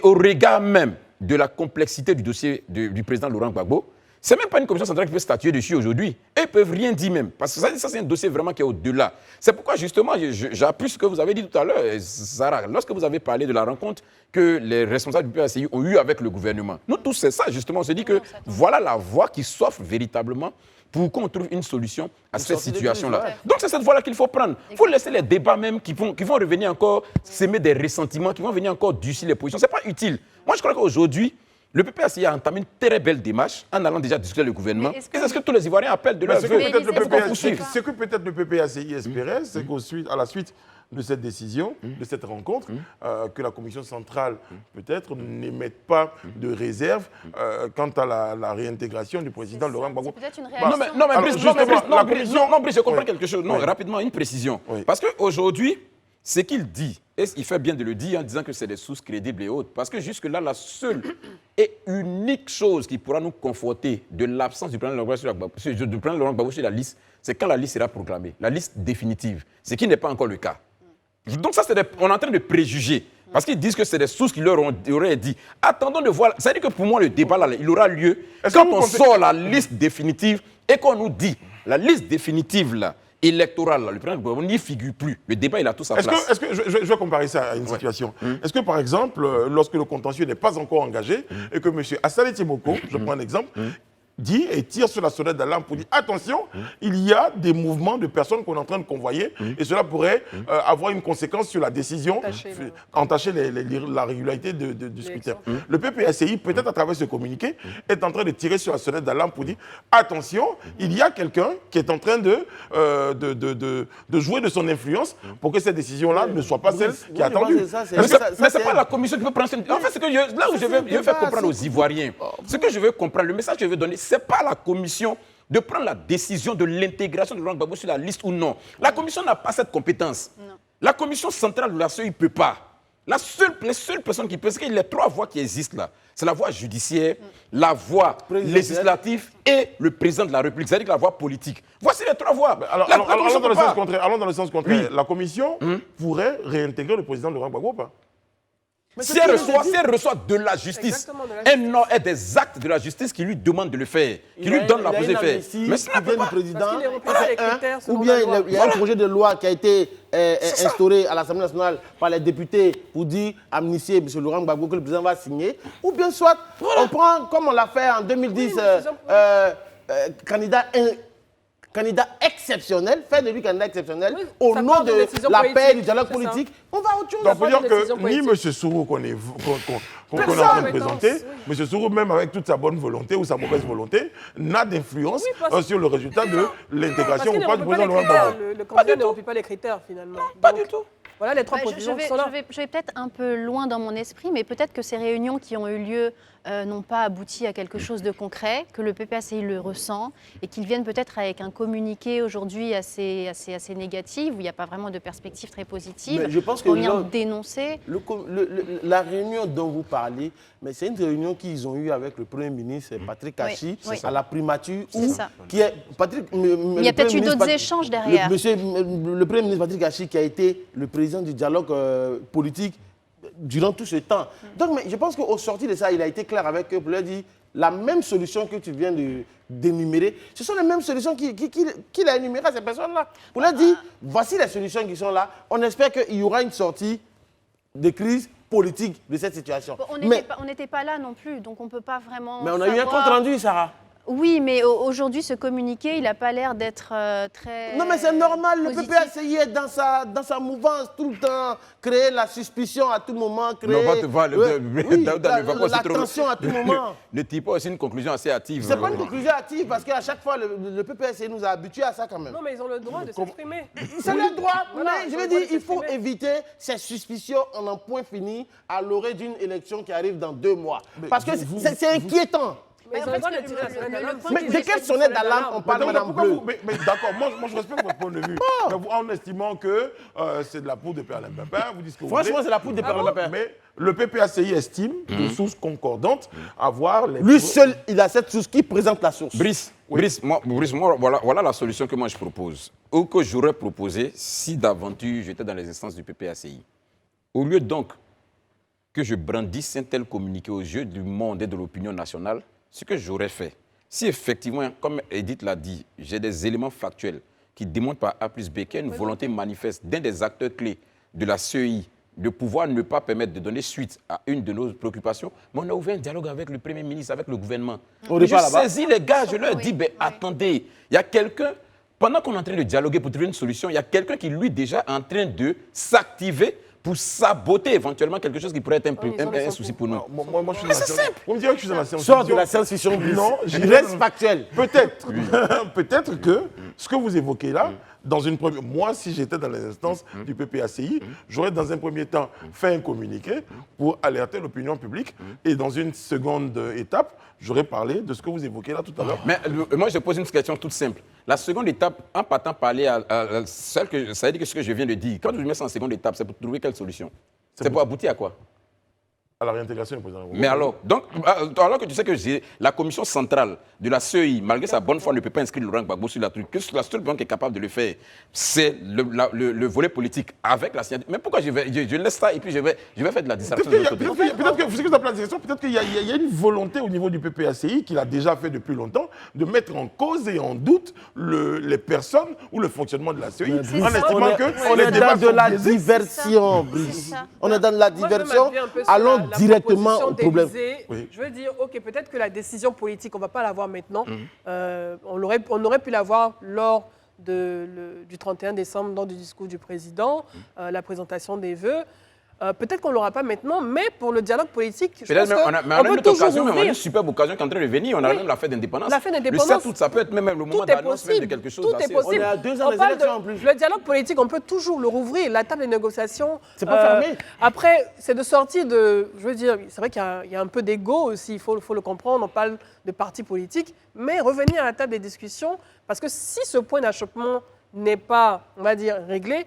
au regard même de la complexité du dossier du président Laurent Gbagbo, ce n'est même pas une commission centrale qui peut statuer dessus aujourd'hui. Et ils ne peuvent rien dire même. Parce que ça, c'est un dossier vraiment qui est au-delà. C'est pourquoi, justement, j'appuie ce que vous avez dit tout à l'heure, Sarah, lorsque vous avez parlé de la rencontre que les responsables du PACI ont eue avec le gouvernement. Nous tous, c'est ça, justement. On se dit que voilà la voie qui s'offre véritablement pour qu'on trouve une solution à cette situation-là. Donc, c'est cette voie-là qu'il faut prendre. Il faut laisser les débats même qui vont revenir encore s'aimer des ressentiments, qui vont venir encore durcir les positions. Ce n'est pas utile. Moi, je crois qu'aujourd'hui, le PPACI a entamé une très belle démarche en allant déjà discuter avec le gouvernement. Et c'est ce que tous les Ivoiriens appellent de leur vœu. Ce que peut-être le PPACI espérait, c'est qu'à la suite de cette décision, de cette rencontre, que la commission centrale, peut-être, n'émette pas de réserve quant à la réintégration du président Laurent Gbagbo. C'est peut-être une réaction. Non, mais je comprends quelque chose. Non, rapidement, une précision. Parce qu'aujourd'hui, ce qu'il dit, et il fait bien de le dire en disant que c'est des sources crédibles et autres, parce que jusque-là, la seule et unique chose qui pourra nous conforter de l'absence du président Laurent Gbagbo sur la liste, c'est quand la liste sera proclamée, la liste définitive, ce qui n'est pas encore le cas. Donc ça, on est en train de préjuger, parce qu'ils disent que c'est des sources qui leur auraient dit. Attendons de voir, c'est-à-dire que pour moi, le débat, là, il aura lieu quand on sort la liste définitive et qu'on nous dit, la liste définitive, là, électorale, là, le président Gbagbo n'y figure plus. Le débat, il a tout sa place. Est-ce que je vais comparer ça à une situation. Est-ce que, par exemple, lorsque le contentieux n'est pas encore engagé et que M. Assalé Timoko, je prends un exemple, dit et tire sur la sonnette d'alarme pour dire attention, il y a des mouvements de personnes qu'on est en train de convoyer et cela pourrait avoir une conséquence sur la décision, entacher la régularité du scrutin. Le PPACI, peut-être à travers ce communiqué, est en train de tirer sur la sonnette d'alarme pour dire attention, il y a quelqu'un qui est en train de jouer de son influence pour que cette décision-là ne soit pas celle qui est attendue. Mais ce n'est pas la commission qui peut prendre cette... En fait, là où je veux faire comprendre aux Ivoiriens, ce que je veux comprendre, le message que je veux donner, ce n'est pas la commission de prendre la décision de l'intégration de Laurent Gbagbo sur la liste ou non. La commission n'a pas cette compétence. Non. La commission centrale de la CEI ne peut pas. Les seules personnes qui peuvent, parce qu'il y a 3 voies qui existent là. C'est la voie judiciaire, la voie législative et le président de la République, c'est-à-dire la voie politique. Voici les 3 voies. Allons dans le sens contraire. Oui. La commission pourrait réintégrer le président Laurent Gbagbo ou pas? Si elle reçoit de la justice, un nom est des actes de la justice qui lui demandent de le faire, qui lui donnent la possibilité de faire. Mais ce n'est pas du président, ou bien il y a un projet de loi qui a été instauré à l'Assemblée nationale par les députés pour dire amnistier M. Laurent Gbagbo que le président va signer, ou bien soit on prend, comme on l'a fait en 2010, candidat exceptionnel, faire de lui candidat exceptionnel au nom de la paix et du dialogue politique. On va à autre chose. Donc, on peut dire que ni M. Sourou qu'on est en train de présenter, M. Sourou, même avec toute sa bonne volonté ou sa mauvaise volonté, n'a d'influence sur le résultat de l'intégration ou pas du président Laurent Gbagbo. Le candidat ne remplit pas les critères, finalement. Pas du tout. Voilà les 3 positions qui sont là. Je vais peut-être un peu loin dans mon esprit, mais peut-être que ces réunions qui ont eu lieu n'ont pas abouti à quelque chose de concret, que le PPACI le ressent et qu'ils viennent peut-être avec un communiqué aujourd'hui assez négatif, où il n'y a pas vraiment de perspective très positive. Mais je pense que dénoncer. La réunion dont vous parlez, mais c'est une réunion qu'ils ont eue avec le Premier ministre Patrick Kachi à la primature. Il y a peut-être eu d'autres échanges derrière. Le Premier ministre Patrick Kachi qui a été le président du dialogue politique durant tout ce temps. Donc, mais je pense qu'au sorti de ça, il a été clair avec eux pour leur dire la même solution que tu viens d'énumérer, ce sont les mêmes solutions qu'il a énumérées à ces personnes-là. Pour leur dire, voici les solutions qui sont là. On espère qu'il y aura une sortie de crise politique de cette situation. Bon, on n'était pas là non plus, donc on ne peut pas vraiment Mais on a eu un compte rendu, Sarah. Oui, mais aujourd'hui, ce communiqué, il n'a pas l'air d'être très Non, mais c'est normal, positif. Le PPACI est dans sa mouvance tout le temps, créer la suspicion à tout moment, créer la tension à tout moment. Ne tire pas aussi une conclusion assez hâtive. Ce n'est pas une conclusion hâtive, parce qu'à chaque fois, le PPACI nous a habitués à ça quand même. Non, mais ils ont le droit de s'exprimer. C'est leur droit, mais je veux dire, il faut éviter ces suspicions en un point fini à l'orée d'une élection qui arrive dans 2 mois. Parce que c'est inquiétant. Mais de quelle sonnette d'alarme on parle, Madame Bleu? Mais d'accord, moi je respecte votre point de vue. En estimant que c'est de la poudre de perlimpinpin, vous dites ce que vous voulez. Franchement, c'est la poudre de perlimpinpin. Mais le PPACI estime, de sources concordantes, avoir les... Lui seul, il a cette source qui présente la source. Brice, voilà la solution que moi je propose. Ou que j'aurais proposé si d'aventure j'étais dans les instances du PPACI. Au lieu donc que je brandisse un tel communiqué aux yeux du monde et de l'opinion nationale, ce que j'aurais fait, si effectivement, comme Edith l'a dit, j'ai des éléments factuels qui démontrent par A plus B qu'il y a une volonté manifeste d'un des acteurs clés de la CEI de pouvoir ne pas permettre de donner suite à une de nos préoccupations, mais on a ouvert un dialogue avec le Premier ministre, avec le gouvernement. Je saisis les gars, je leur dis, attendez, il y a quelqu'un, pendant qu'on est en train de dialoguer pour trouver une solution, il y a quelqu'un qui, lui, déjà est en train de s'activer pour saboter éventuellement quelque chose qui pourrait être un souci pour nous. Moi, je suis c'est simple. Vous me direz que je suis dans la science-fiction. Sors de la science-fiction. Non, je reste factuel. Peut-être. Peut-être que ce que vous évoquez là, dans une première... Moi, si j'étais dans les instances du PPACI, j'aurais dans un premier temps fait un communiqué pour alerter l'opinion publique et dans une seconde étape, j'aurais parlé de ce que vous évoquez là tout à l'heure. Mais moi, je pose une question toute simple. La seconde étape, en partant parler à celle que ça veut dire que ce que je viens de dire, quand je mets ça en seconde étape, c'est pour trouver quelle solution? C'est pour aboutir à quoi? À la réintégration du président. Mais alors que tu sais que la commission centrale de la CEI, malgré sa bonne foi, ne peut pas inscrire Laurent Gbagbo sur la truc, que la seule personne qui est capable de le faire, c'est le volet politique avec la signature. Mais pourquoi je laisse ça et puis je vais faire de la dissertation de l'autre côté? Peut-être que, vous appelez la dissertation, peut-être qu'il y a une volonté au niveau du PPACI, qu'il a déjà fait depuis longtemps, de mettre en cause et en doute les personnes ou le fonctionnement de la CEI, en estimant que on est dans de la diversion, Brice. On est dans de la diversion. Allons directement au problème. Oui. Je veux dire, ok, peut-être que la décision politique, on ne va pas l'avoir maintenant. On aurait pu l'avoir lors du 31 décembre, lors du discours du président, la présentation des vœux. Peut-être qu'on ne l'aura pas maintenant, mais pour le dialogue politique, je pense qu'on peut toujours ouvrir. On a une superbe occasion qui est en train de venir. On a même la fête d'indépendance. La fête d'indépendance. Le 7 août, ça peut être même le moment d'annonce de quelque chose d'assez... Tout est possible. On est à 2 ans des élections en plus. Le dialogue politique, on peut toujours le rouvrir. La table des négociations... C'est pas fermé. Après, c'est de sortir de... Je veux dire, c'est vrai qu'il y a un peu d'ego aussi, il faut le comprendre. On parle de partis politiques, mais revenir à la table des discussions, parce que si ce point d'achoppement n'est pas, on va dire, réglé,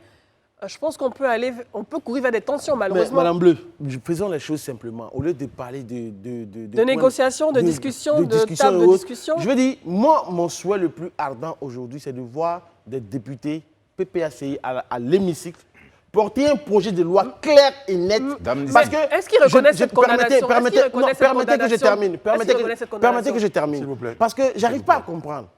je pense qu'on peut courir vers des tensions, malheureusement. Mais Madame Bleu, faisons les choses simplement. Au lieu de parler de négociations, de discussions, de table de discussion. Je veux dire, moi, mon souhait le plus ardent aujourd'hui, c'est de voir des députés PPACI à l'hémicycle porter un projet de loi clair et net. Parce que est-ce qu'ils reconnaissent cette condamnation? Permettez que je termine. Permettez que je termine. S'il vous plaît. Parce que j'arrive pas à comprendre.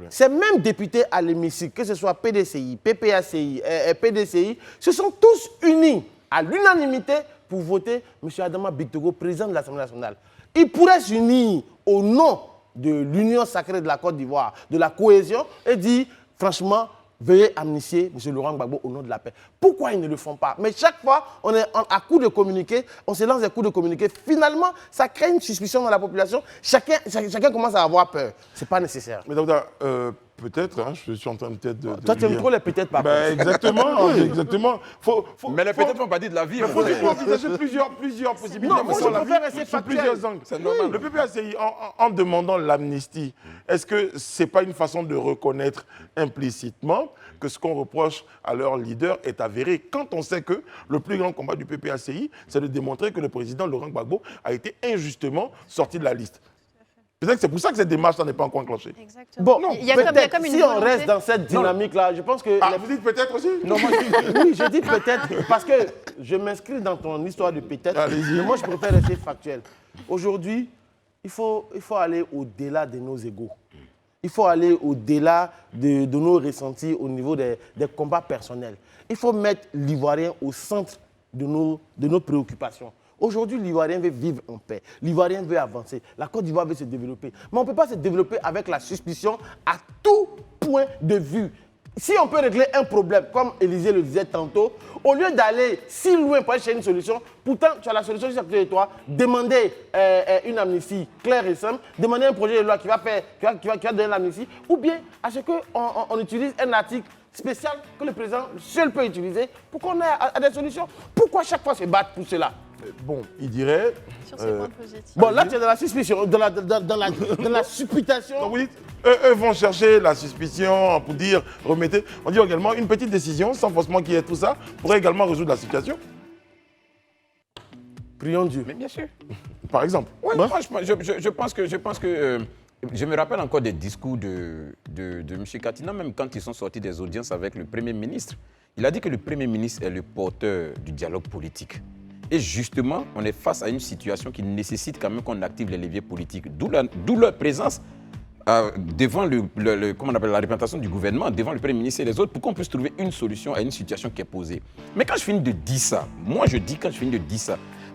Ces mêmes députés à l'hémicycle, que ce soit PDCI, PPACI, PDCI, se sont tous unis à l'unanimité pour voter M. Adama Bittogo, président de l'Assemblée nationale. Ils pourraient s'unir au nom de l'union sacrée de la Côte d'Ivoire, de la cohésion, et dire, franchement, veuillez amnistier M. Laurent Gbagbo au nom de la paix. Pourquoi ils ne le font pas? Mais chaque fois, on est à coup de communiquer, on se lance des coups de communiquer. Finalement, ça crée une suspicion dans la population. Chacun commence à avoir peur. Ce n'est pas nécessaire. Mais donc, peut-être, hein, je suis en train peut-être de... Toi, tu aimes trop les peut-être pas. Exactement, exactement. Mais les peut-être font partie de la vie. Il faut envisager plusieurs possibilités. Non, moi, je préfère rester factuel. C'est normal. Le PPACI, en demandant l'amnistie, est-ce que ce n'est pas une façon de reconnaître implicitement que ce qu'on reproche à leur leader est avéré, quand on sait que le plus grand combat du PPACI, c'est de démontrer que le président Laurent Gbagbo a été injustement sorti de la liste? Peut-être que c'est pour ça que cette démarche n'est pas encore enclenchée. Exactement. Bon, il y a comme une si on reste dans cette dynamique-là, je pense que... Ah, vous dites peut-être aussi? Non, moi, oui, je dis peut-être, parce que je m'inscris dans ton histoire de peut-être, mais moi, je préfère rester factuel. Aujourd'hui, il faut aller au-delà de nos égos. Il faut aller au-delà de nos ressentis au niveau des combats personnels. Il faut mettre l'Ivoirien au centre de nos préoccupations. Aujourd'hui, l'Ivoirien veut vivre en paix. L'Ivoirien veut avancer. La Côte d'Ivoire veut se développer. Mais on ne peut pas se développer avec la suspicion à tout point de vue. Si on peut régler un problème, comme Élisée le disait tantôt, au lieu d'aller si loin pour aller chercher une solution, pourtant tu as la solution juste à côté de toi, demander une amnistie claire et simple, demander un projet de loi qui va donner l'amnistie, ou bien à ce qu'on utilise un article spécial que le président seul peut utiliser pour qu'on ait à des solutions. Pourquoi chaque fois se battre pour cela? Bon, il dirait... Sur ces points positifs. Bon, là, tu es dans la suspicion, dans la supputation. Donc vous dites, eux vont chercher la suspicion pour dire, remettez... On dit également, une petite décision, sans forcément qu'il y ait tout ça, pourrait également résoudre la situation. Prions Dieu. Mais bien sûr. Par exemple. Oui, je pense que je me rappelle encore des discours de M. Katina, même quand ils sont sortis des audiences avec le Premier ministre. Il a dit que le Premier ministre est le porteur du dialogue politique. Et justement, on est face à une situation qui nécessite quand même qu'on active les leviers politiques. D'où leur présence devant comment on appelle, la représentation du gouvernement, devant le Premier ministre et les autres, pour qu'on puisse trouver une solution à une situation qui est posée. Mais quand je finis de dire ça,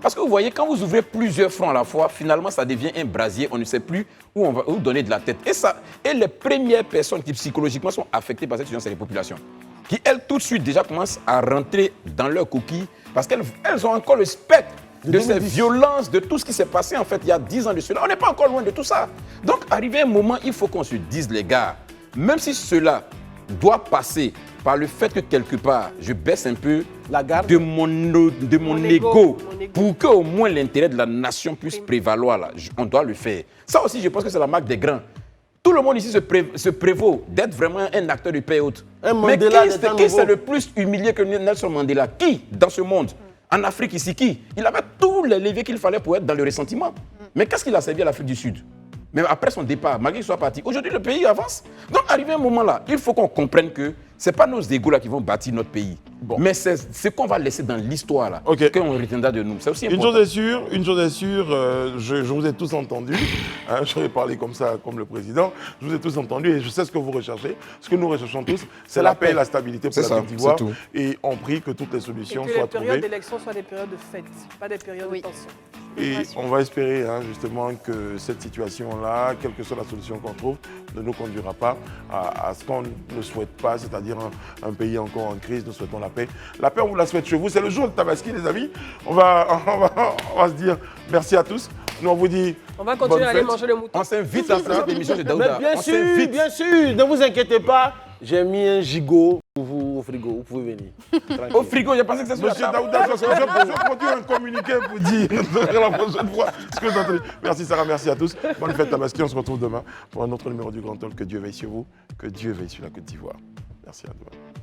parce que vous voyez, quand vous ouvrez plusieurs fronts à la fois, finalement, ça devient un brasier. On ne sait plus où donner de la tête. Et les premières personnes qui psychologiquement sont affectées par cette situation, c'est les populations. Qui, elles, tout de suite, déjà commencent à rentrer dans leur coquille parce qu'elles ont encore le spectre de ces violences, de tout ce qui s'est passé, en fait, il y a 10 ans de cela. On n'est pas encore loin de tout ça. Donc, arrivé un moment, il faut qu'on se dise, les gars, même si cela doit passer par le fait que quelque part, je baisse un peu la garde de mon ego pour qu'au moins l'intérêt de la nation puisse prévaloir. Là. On doit le faire. Ça aussi, je pense que c'est la marque des grands. Tout le monde ici se prévaut d'être vraiment un acteur de paix haute. Mais qui c'est le plus humilié que Nelson Mandela? Qui dans ce monde? En Afrique ici, qui? Il avait tous les leviers qu'il fallait pour être dans le ressentiment. Mais qu'est-ce qu'il a servi à l'Afrique du Sud? Même après son départ, malgré qu'il soit parti, aujourd'hui le pays avance. Donc arrivé un moment là, il faut qu'on comprenne que ce n'est pas nos égos là qui vont bâtir notre pays. Bon. Mais c'est ce qu'on va laisser dans l'histoire là, qu'on retiendra de nous. C'est aussi important. Une chose est sûre, je vous ai tous entendus. Je vais parler comme ça, comme le président. Je vous ai tous entendus et je sais ce que vous recherchez. Ce que nous recherchons tous, c'est la paix et la stabilité pour la Côte d'Ivoire. Et on prie que toutes les solutions soient trouvées. Et que les périodes d'élection soient des périodes de fête, pas des périodes de tension. Et on va espérer justement que cette situation-là, quelle que soit la solution qu'on trouve, ne nous conduira pas à ce qu'on ne souhaite pas, c'est-à-dire un pays encore en crise. Nous souhaitons la paix. La paix, on vous la souhaite chez vous. C'est le jour de Tabaski, les amis. On va se dire merci à tous. Nous, on vous dit. On va continuer à aller manger le mouton. On s'invite à cette émission de Daouda. Bien sûr, ne vous inquiétez pas. J'ai mis un gigot pour vous au frigo. Vous pouvez venir. Tranquille. Au frigo, j'ai pensé que ça soit Monsieur Daouda, je produis un communiqué pour dire la prochaine fois ce que vous entendez. Merci Sarah, merci à tous. Bonne fête Tabaski. On se retrouve demain pour un autre numéro du Grand Talk. Que Dieu veille sur vous, que Dieu veille sur la Côte d'Ivoire. Merci à demain.